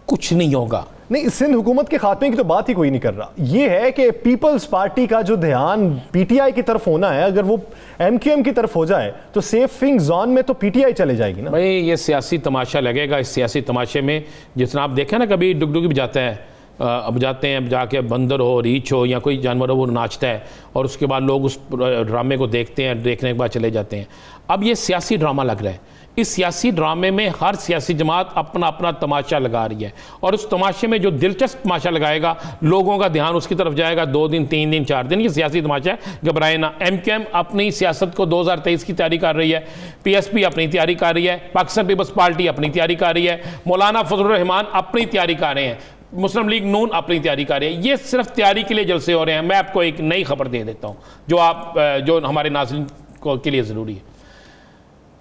कुछ नहीं होगा। नहीं, सिंध हुकूमत के खात्मे की तो बात ही कोई नहीं कर रहा। ये है कि पीपल्स पार्टी का जो ध्यान PTI की तरफ होना है, अगर वो MQM की तरफ हो जाए तो सेफिंग जोन में तो PTI चले जाएगी ना भाई। ये सियासी तमाशा लगेगा, इस सियासी तमाशे में जितना आप देखें ना, कभी डुगडुगी भी जाता है, अब जाते हैं, जाके बंदर हो, रीछ हो या कोई जानवर हो, वो नाचता है और उसके बाद लोग उस ड्रामे को देखते हैं, देखने के बाद चले जाते हैं। अब ये सियासी ड्रामा लग रहा है, इस सियासी ड्रामे में हर सियासी जमात अपना अपना तमाशा लगा रही है, और उस तमाशे में जो दिलचस्प तमाशा लगाएगा लोगों का ध्यान उसकी तरफ जाएगा। 2 दिन 3 दिन 4 दिन ये सियासी तमाशा है, घबराए ना। MQM अपनी सियासत को 2023 की तैयारी कर रही है, PSP अपनी तैयारी कर रही है, पाकिस्तान पीपल्स पार्टी अपनी तैयारी कर रही है, मौलाना फजलुर रहमान अपनी तैयारी कर रहे हैं, मुस्लिम लीग नून अपनी तैयारी कर रही है। ये सिर्फ तैयारी के लिए जलसे हो रहे हैं। मैं आपको एक नई खबर दे देता हूँ जो हमारे नाज़रीन के लिए ज़रूरी है।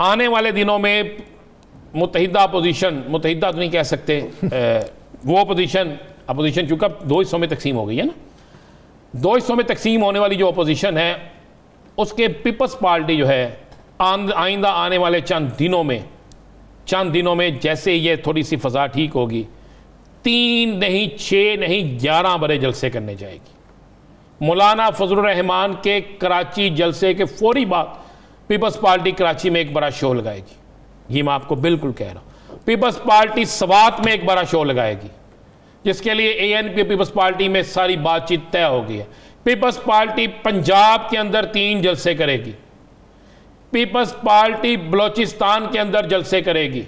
आने वाले दिनों में मुत्तहिदा अपोजिशन, मुत्तहिदा तो नहीं कह सकते, वो अपोजिशन चूँकि 2 हिस्सों में तकसीम हो गई है ना, 2 हिस्सों में तकसीम होने वाली जो अपोजिशन है उसके पीपल्स पार्टी जो है आइंदा आने वाले चंद दिनों में जैसे ये थोड़ी सी फ़ज़ा ठीक होगी, 3 नहीं 6 नहीं 11 बड़े जलसे करने जाएगी। मौलाना फजलुर रहमान के कराची जलसे के फौरी बाद पीपल्स पार्टी कराची में एक बड़ा शो लगाएगी। ये मैं आपको बिल्कुल कह रहा हूँ। पीपल्स पार्टी सवात में एक बड़ा शो लगाएगी, जिसके लिए ANP पीपल्स पार्टी में सारी बातचीत तय हो गई है। पीपल्स पार्टी पंजाब के अंदर 3 जलसे करेगी, पीपल्स पार्टी बलोचिस्तान के अंदर जलसे करेगी,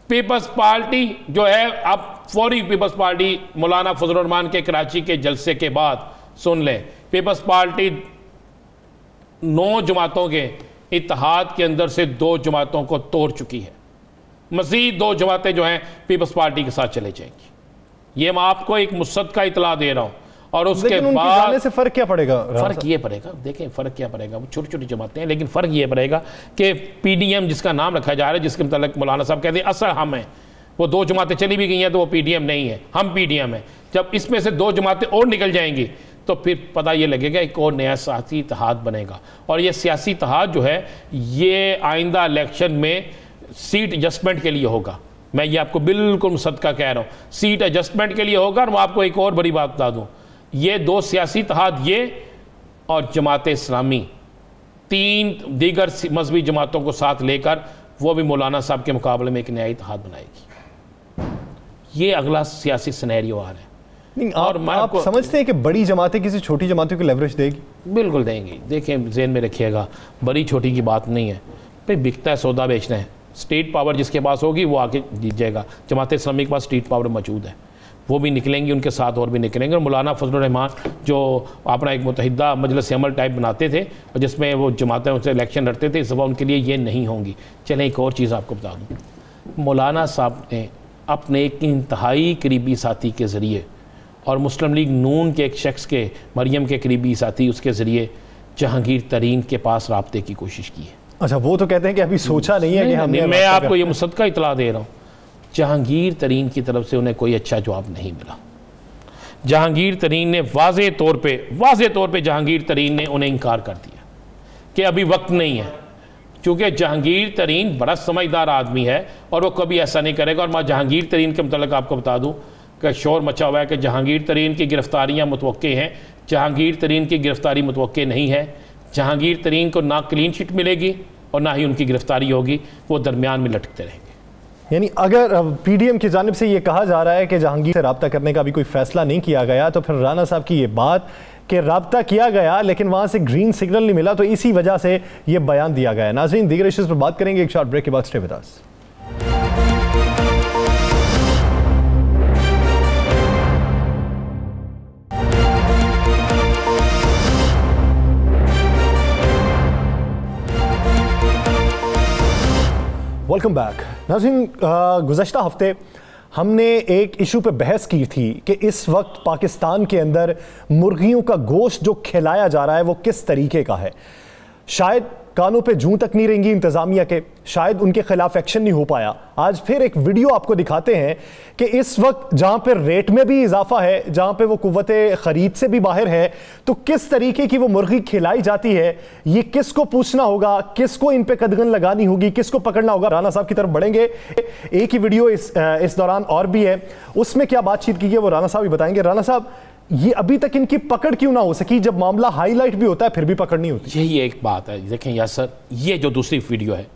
पीपल्स पार्टी जो है अब फौरी पीपल्स पार्टी मौलाना फजलुर रहमान के कराची के जलसे के बाद सुन लें, पीपल्स पार्टी 9 जमातों के इत्तेहाद के अंदर से 2 जमातों को तोड़ चुकी है। मज़ीद 2 जमातें जो हैं पीपल्स पार्टी के साथ चले जाएंगी। ये मैं आपको एक मुसद्दक़ का इतला दे रहा हूँ। और उसके बाद जाने से फ़र्क क्या पड़ेगा? फ़र्क ये पड़ेगा, देखें फ़र्क क्या पड़ेगा, वो छोटी छोटी जमातें हैं, लेकिन फ़र्क ये पड़ेगा कि PDM जिसका नाम रखा जा रहा है, जिसके मतलब मौलाना साहब कहते हैं असल हम हैं, वो 2 जमातें चली भी गई हैं तो वो PDM नहीं है, हम PDM हैं। जब इसमें से 2 जमातें और निकल जाएंगी तो फिर पता ये लगेगा एक और नया सियासी इत्तेहाद बनेगा। और ये सियासी इत्तेहाद जो है ये आइंदा इलेक्शन में सीट एडजस्टमेंट के लिए होगा। मैं ये आपको बिल्कुल मुसद्दक़ कह रहा हूँ, सीट एडजस्टमेंट के लिए होगा। और मैं आपको एक और बड़ी बात बता दूँ, ये 2 सियासी इत्तेहाद, ये और जमात इस्लामी, 3 दीगर मजहबी जमातों को साथ लेकर वो भी मौलाना साहब के मुकाबले में एक नया इत्तेहाद बनाएगी। ये अगला सियासी सिनेरियो आ रहा है। नहीं, और आप समझते हैं कि बड़ी जमातें किसी छोटी जमातों को लेवरेज देगी? बिल्कुल देंगी। देखें, ज़हन में रखिएगा, बड़ी छोटी की बात नहीं है। भाई बिकता है, सौदा बेचना है, स्टेट पावर जिसके पास होगी वो आके जीत जाएगा। जमात इस्लामी के पास स्टेट पावर मौजूद है, वो भी निकलेंगे, उनके साथ और भी निकलेंगे। और मौलाना फजलुर रहमान जो अपना एक मुतहिदा मजलिस अमल टाइप बनाते थे और जिसमें वो जमातें उनसे इलेक्शन लड़ते थे, इस दफ़ा उनके लिए ये नहीं होंगी। चलें एक और चीज़ आपको बता दूँ, मौलाना साहब ने अपने एक इंतहाई करीबी साथी के ज़रिए और मुस्लिम लीग नून के एक शख्स के, मरियम के करीबी साथी, उसके ज़रिए जहांगीर तरीन के पास राब्ते की कोशिश की है। अच्छा, वो तो कहते हैं कि अभी सोचा नहीं है कि हमने, मैं आपको ये मुसद्दका इतला दे रहा हूँ, जहांगीर तरीन की तरफ से उन्हें कोई अच्छा जवाब नहीं मिला। जहांगीर तरीन ने वाज़े तौर पे जहांगीर तरीन ने उन्हें इनकार कर दिया कि अभी वक्त नहीं है, क्योंकि जहांगीर तरीन बड़ा समझदार आदमी है और वो कभी ऐसा नहीं करेगा। और मैं जहांगीर तरीन के मतलब आपको बता दूं कि शोर मचा हुआ है कि जहांगीर तरीन की गिरफ्तारियां मुतवक्के हैं। जहांगीर तरीन की गिरफ्तारी मुतवक्के नहीं है। जहांगीर तरीन को ना क्लीन चिट मिलेगी और ना ही उनकी गिरफ्तारी होगी, वो दरमियान में लटकते रहेंगे। यानी अगर पीडीएम की जानिब से ये कहा जा रहा है कि जहांगीर से रब्ता करने का भी कोई फैसला नहीं किया गया, तो फिर राना साहब की ये बात कि रब्ता किया गया लेकिन वहां से ग्रीन सिग्नल नहीं मिला, तो इसी वजह से ये बयान दिया गया है। नाज़रीन, दीगर इश्यूज़ पर बात करेंगे एक शॉर्ट ब्रेक के बाद। Stay with us. Welcome back. नाज़रीन, गुज़श्ता हफ्ते हमने एक इशू पे बहस की थी कि इस वक्त पाकिस्तान के अंदर मुर्गियों का गोश्त जो खिलाया जा रहा है वो किस तरीके का है। शायद कानों पे जूं तक नहीं रहेंगी इंतज़ामिया के, शायद उनके खिलाफ एक्शन नहीं हो पाया। आज फिर एक वीडियो आपको दिखाते हैं कि इस वक्त जहां पर रेट में भी इजाफा है, जहां पे वो कुव्वते खरीद से भी बाहर है, तो किस तरीके की वो मुर्गी खिलाई जाती है, ये किसको पूछना होगा, किसको इन पे कदगन लगानी होगी, किसको पकड़ना होगा। राना साहब की तरफ बढ़ेंगे। एक ही वीडियो इस दौरान और भी है, उसमें क्या बातचीत की है वो राना साहब ही बताएंगे। राना साहब, ये अभी तक इनकी पकड़ क्यों ना हो सकी, जब मामला हाईलाइट भी होता है फिर भी पकड़ नहीं होती? यही एक बात है। देखें यासर, ये जो दूसरी वीडियो है,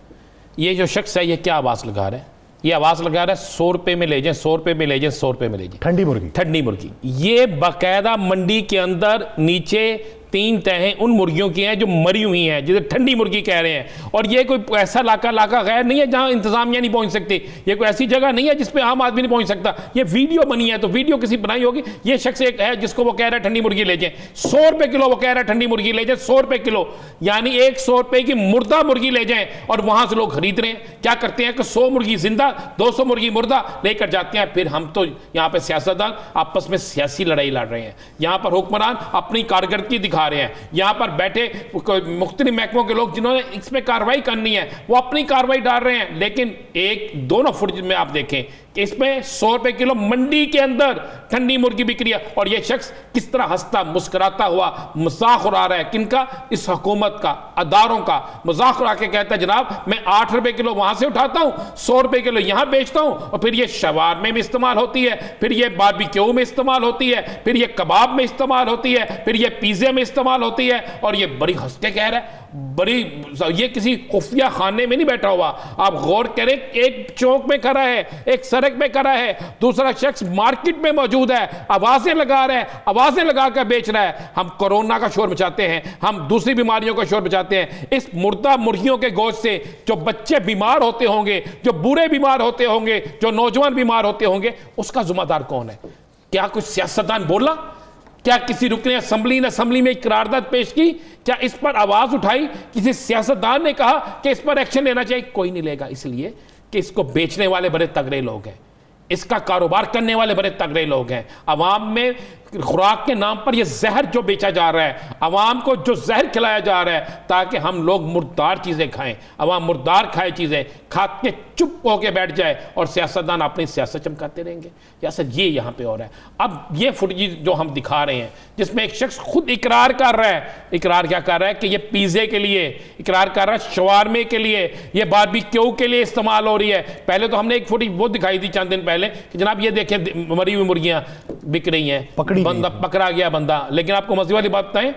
ये जो शख्स है ये क्या आवाज़ लगा रहा है? ये आवाज़ लगा रहा है 100 रुपये में ले जाएं, 100 रुपये में ले जाएं, 100 रुपये में ले जाएं। ठंडी मुर्गी। ये बाकायदा मंडी के अंदर नीचे 3 तहें उन मुर्गियों की हैं जो मरी हुई हैं, जिसे ठंडी मुर्गी कह रहे हैं। और ये कोई ऐसा इलाका गैर नहीं है जहां इंतजामिया नहीं पहुंच सकती। ये कोई ऐसी जगह नहीं है जिसपे आम आदमी नहीं पहुंच सकता। ये वीडियो बनी है, तो वीडियो किसी बनाई होगी। ये शख्स एक है जिसको वो कह रहा है ठंडी मुर्गी ले जाए, 100 रुपये किलो। वो कह रहा है ठंडी मुर्गी ले जाए 100 रुपये किलो, यानी 100 रुपये की मुर्दा मुर्गी ले जाए। और वहां से लोग खरीद रहे हैं। क्या करते हैं कि 100 मुर्गी जिंदा, 200 मुर्गी मुर्दा लेकर जाते हैं। फिर हम तो यहाँ पे सियासतदान आपस में सियासी लड़ाई लड़ रहे हैं, यहाँ पर हुक्मरान अपनी कारकर्दगी दिखा रहे हैं, यहाँ पर बैठे मुख्तलिफ महकमों के लोग जिन्होंने इस पे कार्रवाई करनी है वो अपनी कार्रवाई डाल रहे हैं। लेकिन एक दोनों फुटेज में आप देखें कि इसमें 100 रुपए किलो मंडी के अंदर ठंडी मुर्गी बिक रही है। और ये शख्स किस तरह हंसता मुस्कुराता हुआ मजाक उड़ा रहा है, किनका? इस हुकूमत का, अदारों का मजाक उड़ा के कहता है जनाब मैं 8 रुपए किलो वहां से उठाता हूं, 100 रुपए किलो यहां बेचता हूं, और फिर ये शवारमे में इस्तेमाल होती है, फिर ये बारबेक्यू में इस्तेमाल होती है, फिर ये कबाब में इस्तेमाल होती है, फिर ये पिज्जे में इस्तेमाल होती है। और ये बड़ी हंस के कह रहा है, बड़ी, ये किसी खुफिया खाने में नहीं बैठा हुआ। आप गौर करें, एक चौक में खड़ा है, एक सड़क में खड़ा है, दूसरा शख्स मार्केट में मौजूद है, आवाजें लगा रहा है, आवाजें लगाकर बेच रहा है। हम कोरोना का शोर मचाते हैं, हम दूसरी बीमारियों का शोर मचाते हैं। इस मुर्दा मुर्गियों के गोश्त से जो बच्चे बीमार होते होंगे, जो बूढ़े बीमार होते होंगे, जो नौजवान बीमार होते होंगे, उसका जिम्मेदार कौन है? क्या कुछ सियासतदान बोला? क्या किसी रुकने असेंबली में करारदाद पेश की? क्या इस पर आवाज उठाई? किसी सियासतदान ने कहा कि इस पर एक्शन लेना चाहिए? कोई नहीं लेगा, इसलिए कि इसको बेचने वाले बड़े तगड़े लोग हैं, इसका कारोबार करने वाले बड़े तगड़े लोग हैं। अवाम में खुराक के नाम पर यह जहर जो बेचा जा रहा है, अवाम को जो जहर खिलाया जा रहा है ताकि हम लोग मुर्दार चीजें खाएं, अवाम मुर्दार खाए चीजें खा के चुप होके बैठ जाए और सियासतदान अपनी सियासत चमकाते रहेंगे। सियासत ये यहाँ पे हो रहा है। अब ये फुटेज जो हम दिखा रहे हैं जिसमें एक शख्स खुद इकरार कर रहा है, इकरार क्या कर रहा है कि ये पिज़्ज़े के लिए, इकरार कर रहा है शवारमे के लिए, ये बारबेक्यू के लिए इस्तेमाल हो रही है। पहले तो हमने एक फुटेज वो दिखाई थी चंद दिन पहले कि जनाब ये देखिए मरी हुई मुर्गियां बिक रही हैं, बंदा पकड़ा गया बंदा। लेकिन आपको मजे वाली बात बताएं,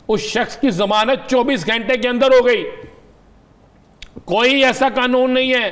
उस शख्स की जमानत 24 घंटे के अंदर हो गई। कोई ऐसा कानून नहीं है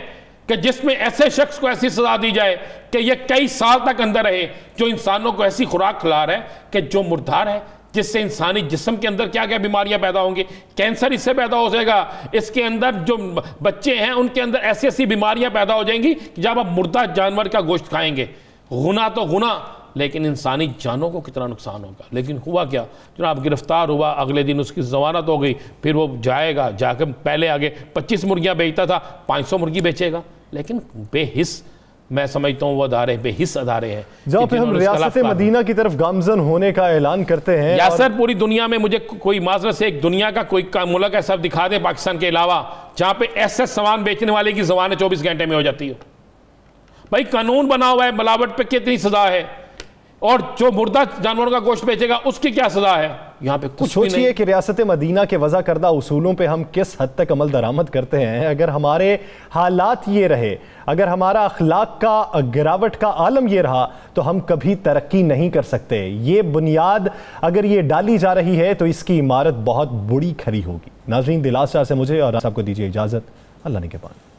कि जिसमें ऐसे शख्स को ऐसी सजा दी जाए कि यह कई साल तक अंदर रहे, जो इंसानों को ऐसी खुराक खिला रहा है कि जो मुर्दार है, जिससे इंसानी जिस्म के अंदर क्या क्या बीमारियां पैदा होंगी। कैंसर इससे पैदा हो जाएगा, इसके अंदर जो बच्चे हैं उनके अंदर ऐसी ऐसी बीमारियां पैदा हो जाएंगी कि जब आप मुर्दा जानवर का गोश्त खाएंगे, गुना तो गुना, लेकिन इंसानी जानों को कितना नुकसान होगा। लेकिन हुआ क्या, जनाब गिरफ्तार हुआ, अगले दिन उसकी जमानत हो गई, फिर वो जाएगा, जाकर पहले आगे 25 मुर्गियां बेचता था, 500 मुर्गी बेचेगा। लेकिन बेहिस, मैं समझता हूँ वो अदारे बेहिस अदारे हैं। जहाँ पे हम रियासत मदीना की तरफ गामजन होने का ऐलान करते हैं। या सर पूरी दुनिया में मुझे कोई माजरत से एक दुनिया का कोई मुल्क ऐसा दिखा दे पाकिस्तान के अलावा जहाँ पे ऐसे सामान बेचने वाले की जबान 24 घंटे में हो जाती हो। भाई कानून बना हुआ है, मिलावट पे कितनी सजा है, और जो मुर्दा जानवरों का गोश्त बेचेगा उसकी क्या सजा है। यहाँ पे कुछ भी नहीं। सोचिए कि रियासत मदीना के वज़ा करदा उसूलों पे हम किस हद तक अमल दरामद करते हैं। अगर हमारे हालात ये रहे, अगर हमारा अखलाक का गिरावट का आलम ये रहा, तो हम कभी तरक्की नहीं कर सकते। ये बुनियाद अगर ये डाली जा रही है तो इसकी इमारत बहुत बुरी खरी होगी। नाज़रीन, दिलासा से मुझे और आपको दीजिए इजाज़त। अल्लाह ने के पास।